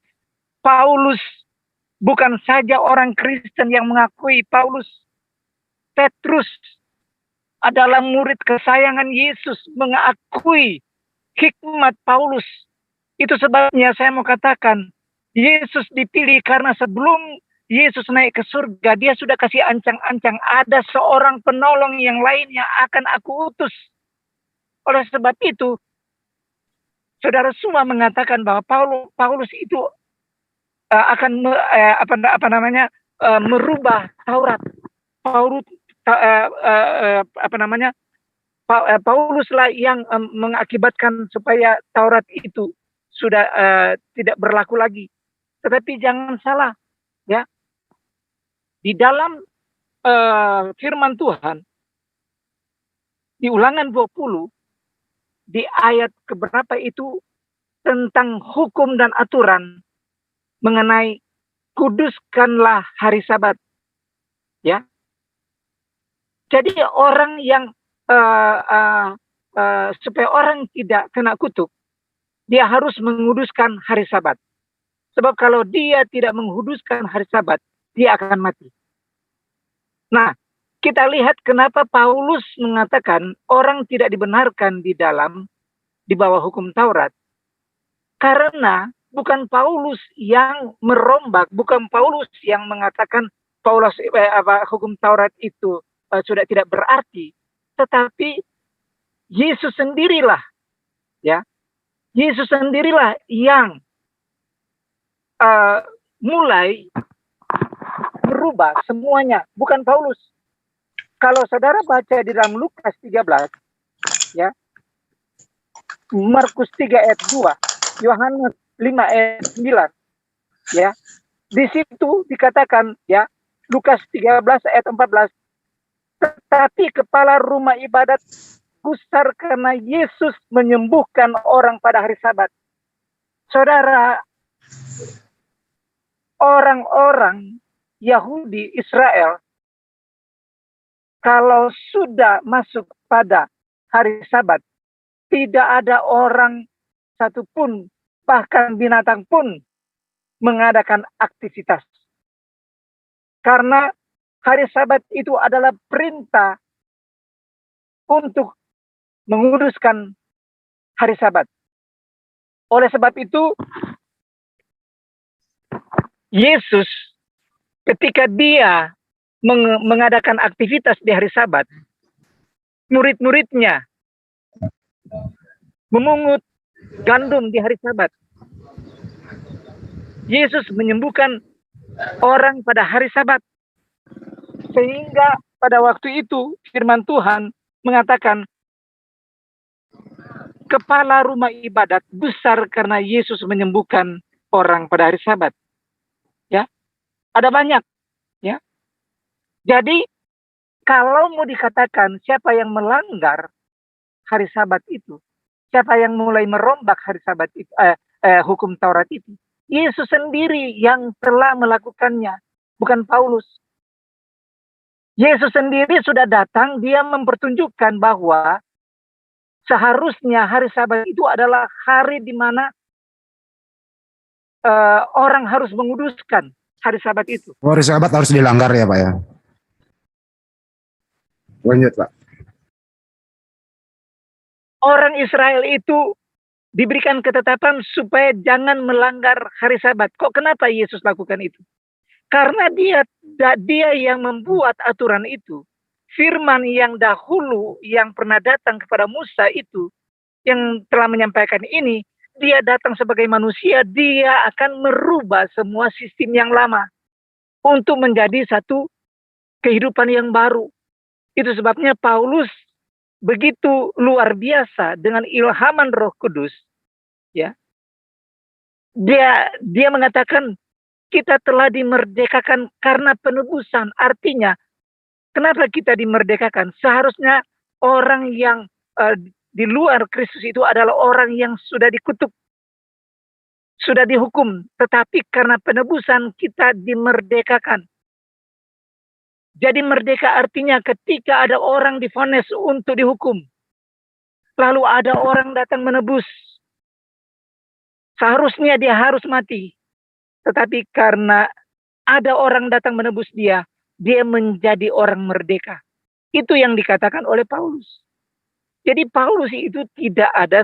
Paulus bukan saja orang Kristen yang mengakui Paulus. Petrus adalah murid kesayangan Yesus, mengakui hikmat Paulus. Itu sebabnya saya mau katakan, Yesus dipilih karena sebelum Yesus naik ke surga, dia sudah kasih ancang-ancang, ada seorang penolong yang lain yang akan aku utus. Oleh sebab itu, saudara semua mengatakan bahwa Paulus itu akan merubah Taurat. Pauluslah yang mengakibatkan supaya Taurat itu sudah tidak berlaku lagi. Tetapi jangan salah, ya. Di dalam firman Tuhan di Ulangan 20 di ayat keberapa itu tentang hukum dan aturan mengenai kuduskanlah hari Sabat, ya. Jadi orang yang supaya orang tidak kena kutuk, dia harus menguduskan hari Sabat. Sebab kalau dia tidak menguduskan hari Sabat, dia akan mati. Nah, kita lihat kenapa Paulus mengatakan orang tidak dibenarkan di bawah hukum Taurat. Karena bukan Paulus yang merombak, bukan Paulus yang mengatakan hukum Taurat itu sudah tidak berarti, tetapi Yesus sendirilah, ya, Yesus sendirilah yang mulai merubah semuanya, bukan Paulus. Kalau saudara baca di dalam Lukas 13, ya, Markus 3 ayat 2, Yohanes 5 ayat 9, ya, di situ dikatakan, ya, Lukas 13 ayat 14, tetapi kepala rumah ibadat gusar karena Yesus menyembuhkan orang pada hari Sabat. Saudara, orang-orang Yahudi Israel, kalau sudah masuk pada hari Sabat, tidak ada orang satupun, bahkan binatang pun, mengadakan aktivitas. Karena hari Sabat itu adalah perintah untuk menguduskan hari Sabat. Oleh sebab itu, Yesus ketika dia mengadakan aktivitas di hari Sabat, murid-muridnya memungut gandum di hari Sabat. Yesus menyembuhkan orang pada hari Sabat. Sehingga pada waktu itu firman Tuhan mengatakan kepala rumah ibadat besar karena Yesus menyembuhkan orang pada hari Sabat. Ya, ada banyak. Ya, jadi kalau mau dikatakan siapa yang melanggar hari Sabat itu, siapa yang mulai merombak hari Sabat itu, hukum Taurat itu, Yesus sendiri yang telah melakukannya, bukan Paulus. Yesus sendiri sudah datang, dia mempertunjukkan bahwa seharusnya hari Sabat itu adalah hari di mana orang harus menguduskan hari Sabat itu. Hari Sabat harus dilanggar ya Pak ya. Lanjut Pak. Orang Israel itu diberikan ketetapan supaya jangan melanggar hari Sabat. Kok kenapa Yesus lakukan itu? Karena dia yang membuat aturan itu. Firman yang dahulu yang pernah datang kepada Musa itu, yang telah menyampaikan ini, dia datang sebagai manusia, dia akan merubah semua sistem yang lama untuk menjadi satu kehidupan yang baru. Itu sebabnya Paulus begitu luar biasa dengan ilhaman Roh Kudus, ya. Dia mengatakan kita telah dimerdekakan karena penebusan. Artinya, kenapa kita dimerdekakan? Seharusnya orang yang di luar Kristus itu adalah orang yang sudah dikutuk, sudah dihukum. Tetapi karena penebusan kita dimerdekakan. Jadi merdeka artinya ketika ada orang divonis untuk dihukum, lalu ada orang datang menebus, seharusnya dia harus mati. Tetapi karena ada orang datang menebus dia menjadi orang merdeka. Itu yang dikatakan oleh Paulus. Jadi Paulus itu tidak ada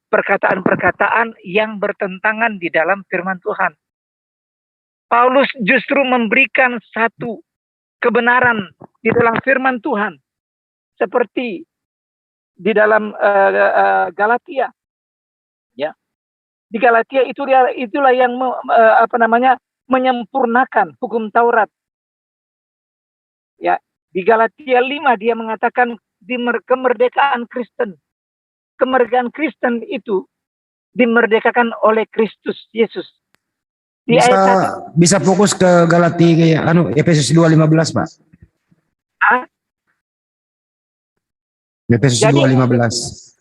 perkataan-perkataan yang bertentangan di dalam firman Tuhan. Paulus justru memberikan satu kebenaran di dalam firman Tuhan. Seperti di dalam Galatia. Ya. Di Galatia itulah yang menyempurnakan hukum Taurat. Ya, di Galatia 5 dia mengatakan kemerdekaan Kristen. Kemerdekaan Kristen itu dimerdekakan oleh Kristus Yesus. Bisa fokus ke Galatia Efesus 2:15 Pak. Efesus 2:15.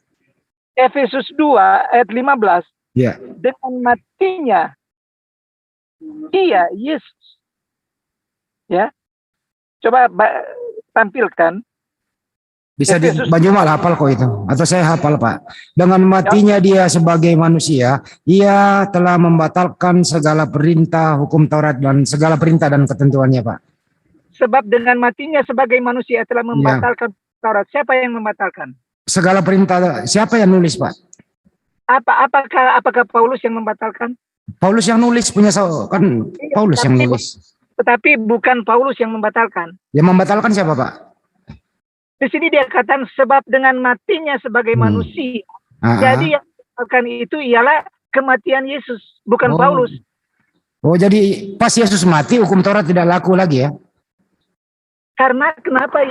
Efesus 2 ayat 15. Ya. Dengan matinya dia Yesus. Ya. Coba tampilkan. Bisa di Banjumal hafal kok itu. Atau saya hafal Pak. Dengan matinya dia sebagai manusia, ia telah membatalkan segala perintah hukum Taurat dan segala perintah dan ketentuannya Pak. Sebab dengan matinya sebagai manusia telah membatalkan Taurat. Siapa yang membatalkan? Segala perintah. Siapa yang nulis Pak? Apakah Paulus yang membatalkan? Paulus yang nulis punya kan Paulus yang nulis. Tetapi bukan Paulus yang membatalkan. Yang membatalkan siapa Pak? Di sini dia katakan sebab dengan matinya sebagai manusia. Jadi yang membatalkan itu ialah kematian Yesus, bukan Paulus. Oh, jadi pas Yesus mati hukum Taurat tidak laku lagi ya? Karena kenapa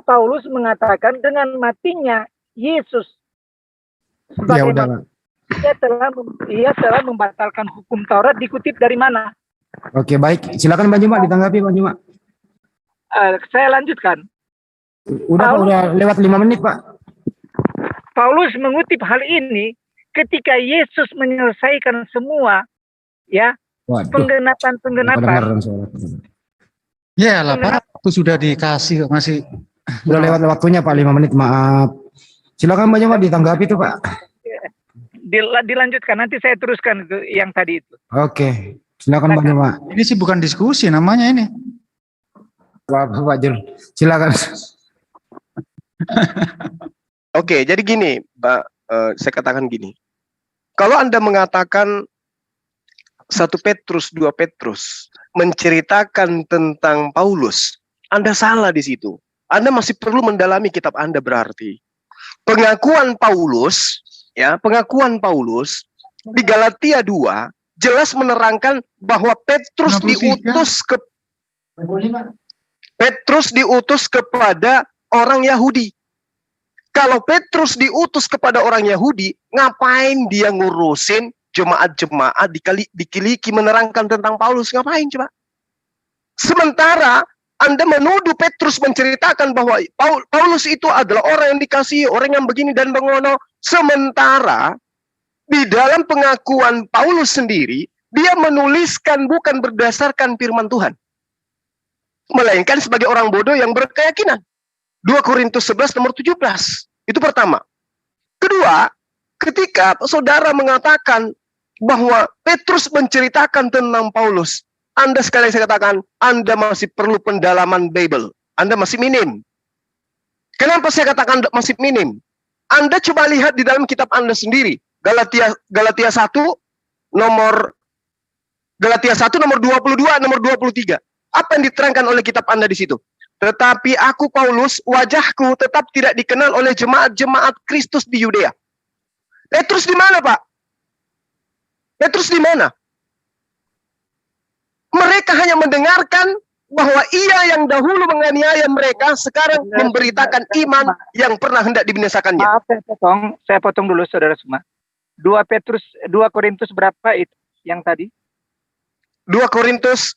Paulus mengatakan dengan matinya Yesus sebagai manusia, ia telah membatalkan hukum Taurat, dikutip dari mana? Oke, baik. Silakan Bang Juma ditanggapi Bang Juma. Saya lanjutkan. Udah lewat 5 menit, Pak. Paulus mengutip hal ini ketika Yesus menyelesaikan semua penggenapan. Ya lah Pak, itu sudah dikasih kok masih. Sudah lewat waktunya Pak, 5 menit, maaf. Silakan Bang Juma ditanggapi tuh Pak. Dilanjutkan, nanti saya teruskan itu yang tadi itu. Oke, silakan Bang Juma. Ini sih bukan diskusi namanya ini. Pak Jul, silakan. Oke, jadi gini, Pak, saya katakan gini. Kalau Anda mengatakan 1 Petrus, 2 Petrus menceritakan tentang Paulus, Anda salah di situ. Anda masih perlu mendalami kitab Anda berarti. Pengakuan Paulus ya, pengakuan Paulus di Galatia 2 jelas menerangkan bahwa Petrus diutus kepada orang Yahudi. Kalau Petrus diutus kepada orang Yahudi, ngapain dia ngurusin jemaat-jemaat di Kiliki menerangkan tentang Paulus? Ngapain coba? Sementara Anda menuduh Petrus menceritakan bahwa Paulus itu adalah orang yang dikasihi, orang yang begini dan bengono. Sementara di dalam pengakuan Paulus sendiri, dia menuliskan bukan berdasarkan firman Tuhan, melainkan sebagai orang bodoh yang berkeyakinan. 2 Korintus 11 nomor 17. Itu pertama. Kedua, ketika saudara mengatakan bahwa Petrus menceritakan tentang Paulus, Anda sekali saya katakan, Anda masih perlu pendalaman Bible. Anda masih minim. Kenapa saya katakan masih minim? Anda coba lihat di dalam kitab Anda sendiri. Galatia 1 nomor 22, nomor 23. Apa yang diterangkan oleh kitab Anda di situ? Tetapi aku Paulus, wajahku tetap tidak dikenal oleh jemaat-jemaat Kristus di Yudea. Petrus di mana, Pak? Petrus di mana? Mereka hanya mendengarkan bahwa ia yang dahulu menganiaya mereka sekarang memberitakan iman yang pernah hendak dibinasakannya. Maaf, saya potong dulu saudara semua. 2 Korintus berapa itu yang tadi? 2 Korintus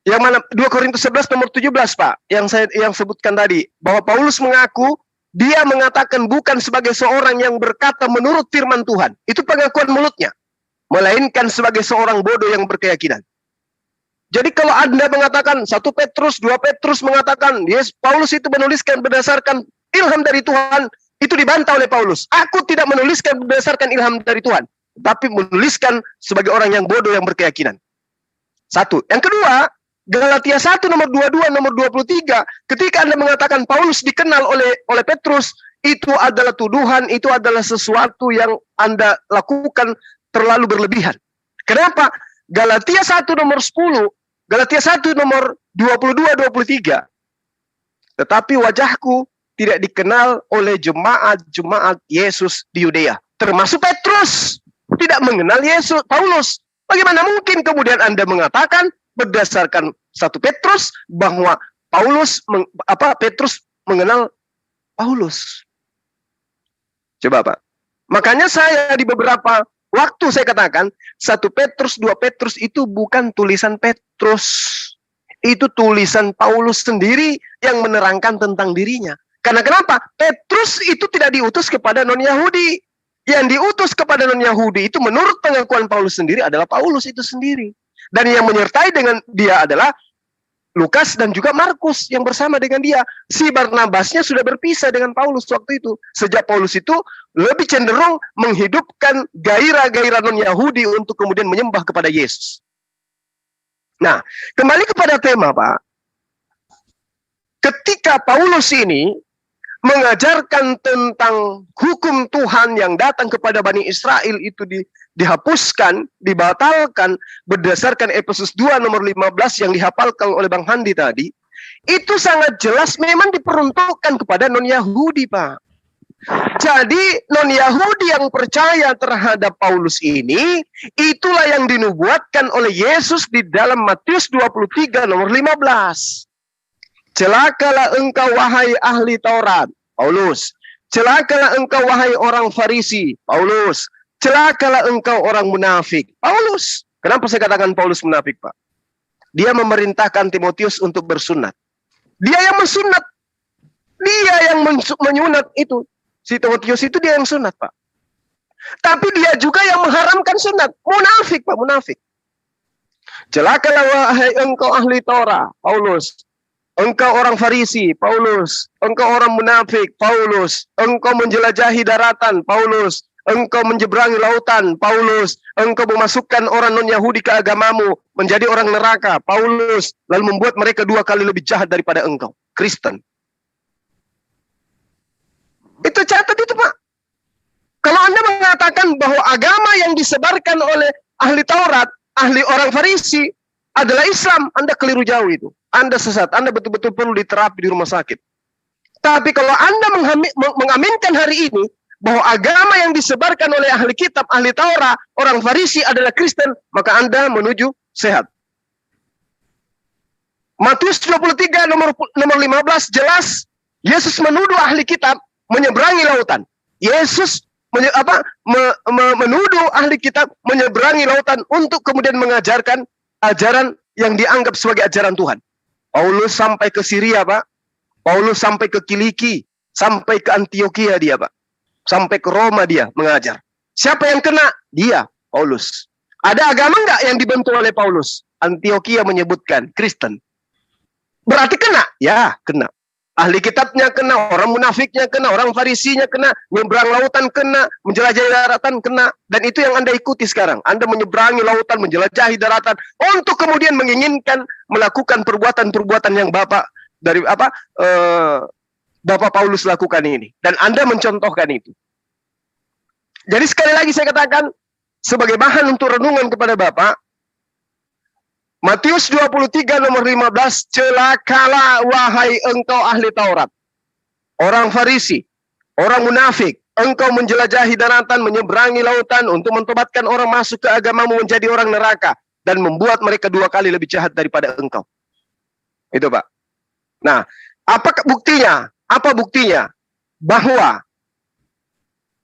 yang mana? 2 Korintus 11 nomor 17, Pak. Yang sebutkan tadi bahwa Paulus mengaku dia mengatakan bukan sebagai seorang yang berkata menurut firman Tuhan. Itu pengakuan mulutnya. Melainkan sebagai seorang bodoh yang berkeyakinan. Jadi kalau Anda mengatakan 1 Petrus, 2 Petrus mengatakan yes, Paulus itu menuliskan berdasarkan ilham dari Tuhan, itu dibantah oleh Paulus. Aku tidak menuliskan berdasarkan ilham dari Tuhan, tapi menuliskan sebagai orang yang bodoh yang berkeyakinan. Satu. Yang kedua, Galatia 1 nomor 22 nomor 23, ketika Anda mengatakan Paulus dikenal oleh Petrus, itu adalah tuduhan, itu adalah sesuatu yang Anda lakukan terlalu berlebihan. Kenapa? Galatia 1 nomor 10, Galatia 1 nomor 22-23. Tetapi wajahku tidak dikenal oleh jemaat-jemaat Yesus di Yudea. Termasuk Petrus tidak mengenal Yesus, Paulus. Bagaimana mungkin kemudian Anda mengatakan berdasarkan 1 Petrus bahwa Petrus mengenal Paulus? Coba, Pak. Makanya saya di beberapa waktu saya katakan 1 Petrus, 2 Petrus itu bukan tulisan Petrus. Itu tulisan Paulus sendiri yang menerangkan tentang dirinya. Karena kenapa? Petrus itu tidak diutus kepada non-Yahudi. Yang diutus kepada non-Yahudi itu menurut pengakuan Paulus sendiri adalah Paulus itu sendiri. Dan yang menyertai dengan dia adalah Lukas dan juga Markus yang bersama dengan dia. Si Barnabasnya sudah berpisah dengan Paulus waktu itu. Sejak Paulus itu lebih cenderung menghidupkan gairah-gairah non-Yahudi untuk kemudian menyembah kepada Yesus. Nah, kembali kepada tema, Pak. Ketika Paulus ini mengajarkan tentang hukum Tuhan yang datang kepada Bani Israel itu dihapuskan, dibatalkan berdasarkan Efesus 2 nomor 15 yang dihafalkan oleh Bang Handi tadi, itu sangat jelas memang diperuntukkan kepada non-Yahudi, Pak. Jadi non-Yahudi yang percaya terhadap Paulus ini, itulah yang dinubuatkan oleh Yesus di dalam Matius 23 nomor 15. Celakalah engkau wahai ahli Taurat, Paulus. Celakalah engkau wahai orang Farisi, Paulus. Celakalah engkau orang munafik, Paulus. Kenapa saya katakan Paulus munafik, Pak? Dia memerintahkan Timotius untuk bersunat. Dia yang mensunat. Dia yang menyunat itu. Si Timotius itu dia yang sunat, Pak. Tapi dia juga yang mengharamkan sunat. Munafik, Pak, munafik. Celakalah wahai engkau ahli Taurat, Paulus. Engkau orang Farisi, Paulus. Engkau orang munafik, Paulus. Engkau menjelajahi daratan, Paulus. Engkau menyeberangi lautan, Paulus. Engkau memasukkan orang non-Yahudi ke agamamu, menjadi orang neraka, Paulus. Lalu membuat mereka 2 kali lebih jahat daripada engkau, Kristen. Itu catat itu, Pak. Kalau Anda mengatakan bahwa agama yang disebarkan oleh ahli Taurat, ahli orang Farisi, adalah Islam, Anda keliru jauh itu. Anda sesat, Anda betul-betul perlu diterapi di rumah sakit. Tapi kalau Anda mengaminkan hari ini bahwa agama yang disebarkan oleh ahli kitab, ahli Taurat, orang Farisi adalah Kristen, maka Anda menuju sehat. Matius 23 nomor 15 jelas Yesus menuduh ahli kitab menyeberangi lautan. Yesus menuduh ahli kitab menyeberangi lautan untuk kemudian mengajarkan ajaran yang dianggap sebagai ajaran Tuhan. Paulus sampai ke Syria, Pak. Paulus sampai ke Kiliki, sampai ke Antioquia dia, Pak. Sampai ke Roma dia mengajar. Siapa yang kena? Dia, Paulus. Ada agama enggak yang dibentuk oleh Paulus? Antioquia menyebutkan Kristen. Berarti kena? Ya, kena. Ahli kitabnya kena, orang munafiknya kena, orang farisinya kena, menyeberang lautan kena, menjelajahi daratan kena. Dan itu yang Anda ikuti sekarang. Anda menyeberangi lautan, menjelajahi daratan untuk kemudian menginginkan melakukan perbuatan-perbuatan yang Bapak Paulus lakukan ini. Dan Anda mencontohkan itu. Jadi sekali lagi saya katakan, sebagai bahan untuk renungan kepada Bapak, Matius 23 nomor 15, celakalah wahai engkau ahli Taurat, orang Farisi, orang munafik, engkau menjelajahi daratan, menyeberangi lautan untuk mentobatkan orang masuk ke agamamu menjadi orang neraka dan membuat mereka 2 kali lebih jahat daripada engkau. Itu, Pak. Nah, apa buktinya? Apa buktinya? Bahwa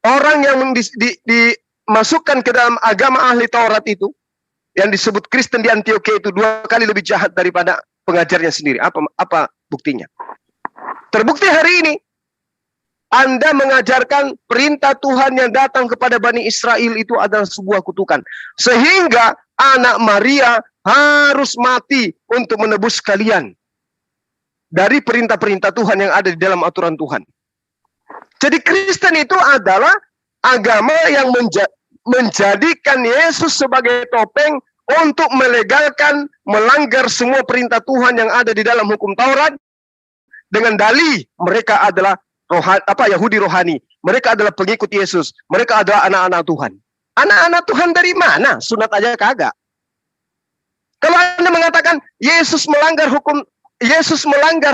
orang yang dimasukkan ke dalam agama ahli Taurat itu, yang disebut Kristen di Antioquia itu 2 kali lebih jahat daripada pengajarnya sendiri. Apa buktinya? Terbukti hari ini Anda mengajarkan perintah Tuhan yang datang kepada Bani Israel itu adalah sebuah kutukan. Sehingga anak Maria harus mati untuk menebus kalian dari perintah-perintah Tuhan yang ada di dalam aturan Tuhan. Jadi Kristen itu adalah agama yang menjadikan Yesus sebagai topeng untuk melegalkan melanggar semua perintah Tuhan yang ada di dalam hukum Taurat dengan dalih mereka adalah Yahudi rohani, mereka adalah pengikut Yesus, mereka adalah anak-anak Tuhan. Anak-anak Tuhan dari mana? Sunat aja kagak. Kalau Anda mengatakan Yesus melanggar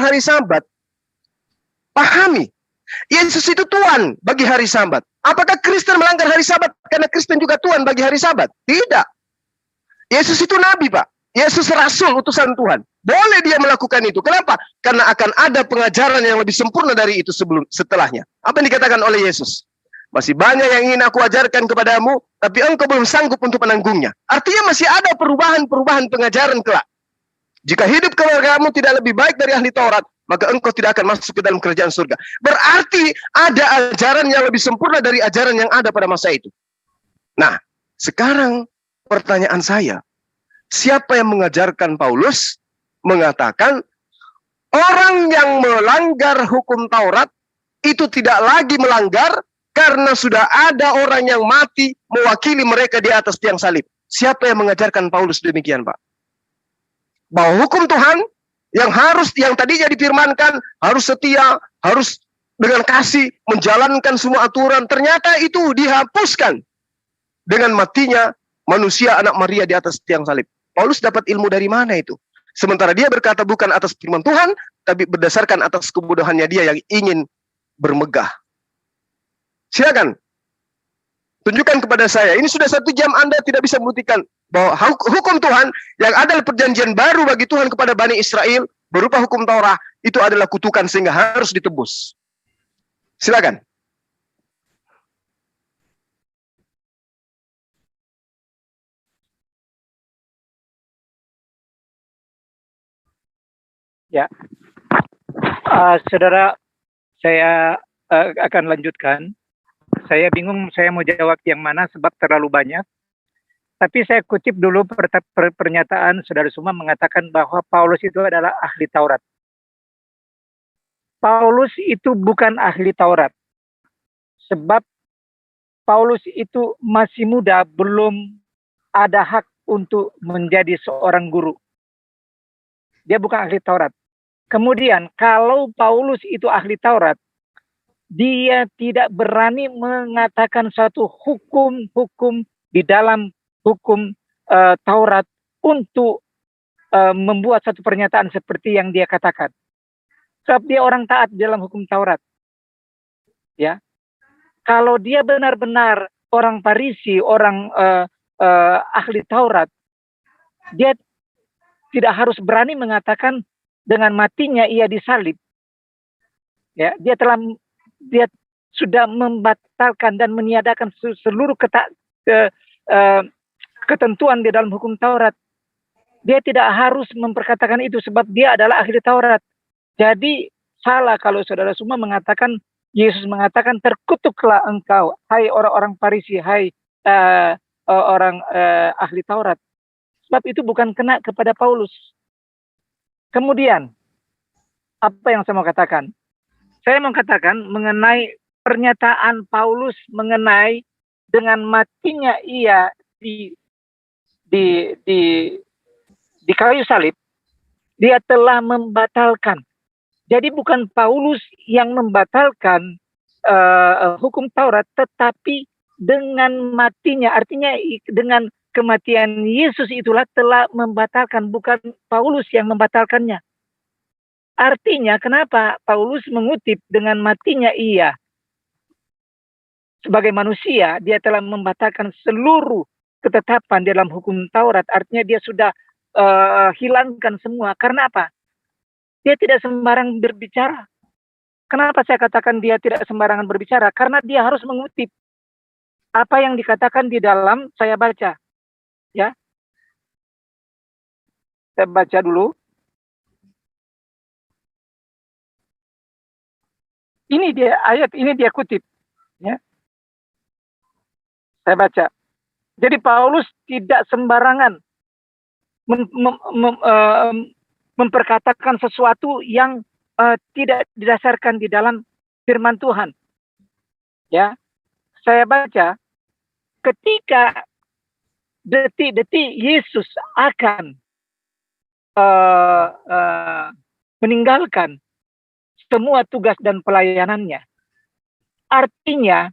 hari Sabat, pahami, Yesus itu Tuhan bagi hari Sabat. Apakah Kristen melanggar hari Sabat karena Kristen juga Tuhan bagi hari Sabat? Tidak. Yesus itu nabi, Pak. Yesus rasul, utusan Tuhan. Boleh dia melakukan itu. Kenapa? Karena akan ada pengajaran yang lebih sempurna dari itu setelahnya. Apa yang dikatakan oleh Yesus? Masih banyak yang ingin aku ajarkan kepadamu, tapi engkau belum sanggup untuk menanggungnya. Artinya masih ada perubahan-perubahan pengajaran kelak. Jika hidup keluargamu tidak lebih baik dari ahli Taurat, maka engkau tidak akan masuk ke dalam kerajaan surga. Berarti ada ajaran yang lebih sempurna dari ajaran yang ada pada masa itu. Nah, sekarang pertanyaan saya, siapa yang mengajarkan Paulus mengatakan orang yang melanggar hukum Taurat itu tidak lagi melanggar karena sudah ada orang yang mati mewakili mereka di atas tiang salib. Siapa yang mengajarkan Paulus demikian, Pak? Bahwa hukum Tuhan yang tadinya difirmankan harus setia, harus dengan kasih menjalankan semua aturan, ternyata itu dihapuskan dengan matinya manusia anak Maria di atas tiang salib. Paulus dapat ilmu dari mana itu? Sementara dia berkata bukan atas firman Tuhan, tapi berdasarkan atas kebodohannya dia yang ingin bermegah. Silakan, tunjukkan kepada saya. Ini sudah 1 jam Anda tidak bisa membuktikan bahwa hukum Tuhan yang adalah perjanjian baru bagi Tuhan kepada Bani Israel berupa hukum Taurat itu adalah kutukan sehingga harus ditebus. Silakan. Ya, saudara, saya akan lanjutkan. Saya bingung saya mau jawab yang mana sebab terlalu banyak. Tapi saya kutip dulu pernyataan saudara semua mengatakan bahwa Paulus itu adalah ahli Taurat. Paulus itu bukan ahli Taurat. Sebab Paulus itu masih muda, belum ada hak untuk menjadi seorang guru. Dia bukan ahli Taurat. Kemudian kalau Paulus itu ahli Taurat, dia tidak berani mengatakan suatu hukum-hukum di dalam hukum Taurat untuk membuat satu pernyataan seperti yang dia katakan. Sebab dia orang taat dalam hukum Taurat. Ya. Kalau dia benar-benar orang Farisi, orang ahli Taurat, dia tidak harus berani mengatakan dengan matinya ia disalib. Ya, dia sudah membatalkan dan meniadakan seluruh ketentuan di dalam hukum Taurat. Dia tidak harus memperkatakan itu sebab dia adalah ahli Taurat. Jadi salah kalau saudara semua mengatakan, Yesus mengatakan, terkutuklah engkau, hai orang-orang Farisi, hai orang ahli Taurat. Sebab itu bukan kena kepada Paulus. Kemudian, apa yang saya mau katakan? Saya mau katakan mengenai pernyataan Paulus mengenai dengan matinya ia di kayu salib, dia telah membatalkan. Jadi bukan Paulus yang membatalkan hukum Taurat, tetapi dengan matinya, artinya dengan kematian Yesus itulah telah membatalkan, bukan Paulus yang membatalkannya. Artinya kenapa Paulus mengutip dengan matinya ia? Sebagai manusia, dia telah membatalkan seluruh ketetapan dalam hukum Taurat. Artinya dia sudah hilangkan semua. Karena apa? Dia tidak sembarang berbicara. Kenapa saya katakan dia tidak sembarangan berbicara? Karena dia harus mengutip apa yang dikatakan di dalam, saya baca. Ya, saya baca dulu. Ini dia ayat, ini dia kutip. Ya. Saya baca. Jadi Paulus tidak sembarangan memperkatakan sesuatu yang tidak didasarkan di dalam firman Tuhan. Ya, saya baca, ketika detik-detik Yesus akan meninggalkan semua tugas dan pelayanannya. Artinya,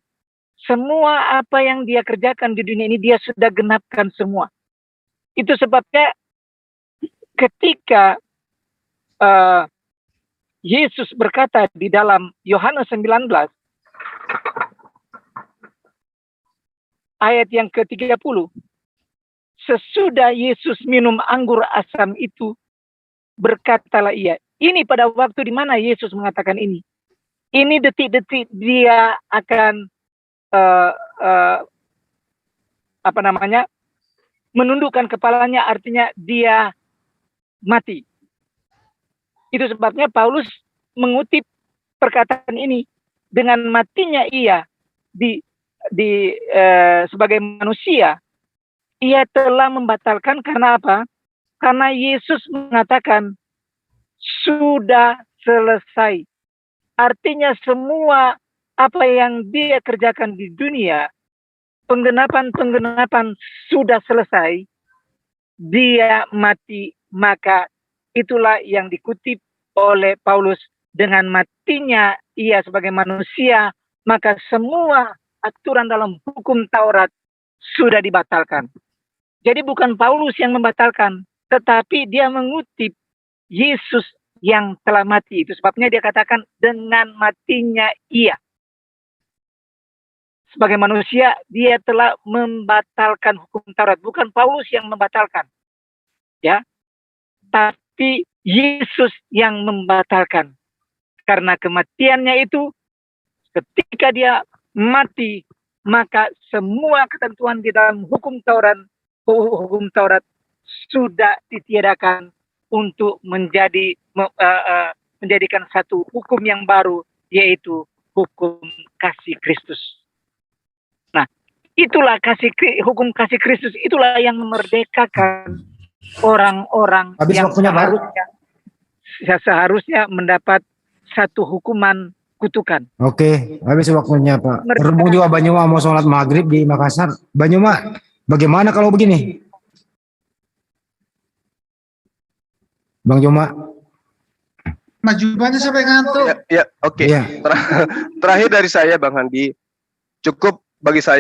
semua apa yang dia kerjakan di dunia ini, dia sudah genapkan semua. Itu sebabnya ketika Yesus berkata di dalam Yohanes 19, ayat yang ke-30, sesudah Yesus minum anggur asam itu, berkatalah ia. Ini pada waktu di mana Yesus mengatakan ini. Ini detik-detik dia akan menundukkan kepalanya, artinya dia mati. Itu sebabnya Paulus mengutip perkataan ini, dengan matinya ia sebagai manusia, ia telah membatalkan. Karena apa? Karena Yesus mengatakan sudah selesai. Artinya semua apa yang dia kerjakan di dunia, penggenapan sudah selesai. Dia mati, maka itulah yang dikutip oleh Paulus, dengan matinya ia sebagai manusia, maka semua aturan dalam hukum Taurat sudah dibatalkan. Jadi bukan Paulus yang membatalkan, tetapi dia mengutip Yesus yang telah mati. Itu sebabnya dia katakan dengan matinya ia. Sebagai manusia, dia telah membatalkan hukum Taurat. Bukan Paulus yang membatalkan. Ya, tapi Yesus yang membatalkan. Karena kematiannya itu, ketika dia mati, maka semua ketentuan di dalam hukum Taurat sudah ditiadakan untuk menjadikan satu hukum yang baru, yaitu hukum kasih Kristus. Nah, itulah hukum kasih Kristus, itulah yang memerdekakan orang-orang yang seharusnya mendapat satu hukuman kutukan. Oke, habis waktunya Pak. Berhubung juga Banyuma mau sholat maghrib di Makassar. Banyuma, bagaimana kalau begini? Bang Juma. Maju banyak sampai ngantuk. Ya, oke. Ya. Terakhir dari saya, Bang Handi, cukup bagi saya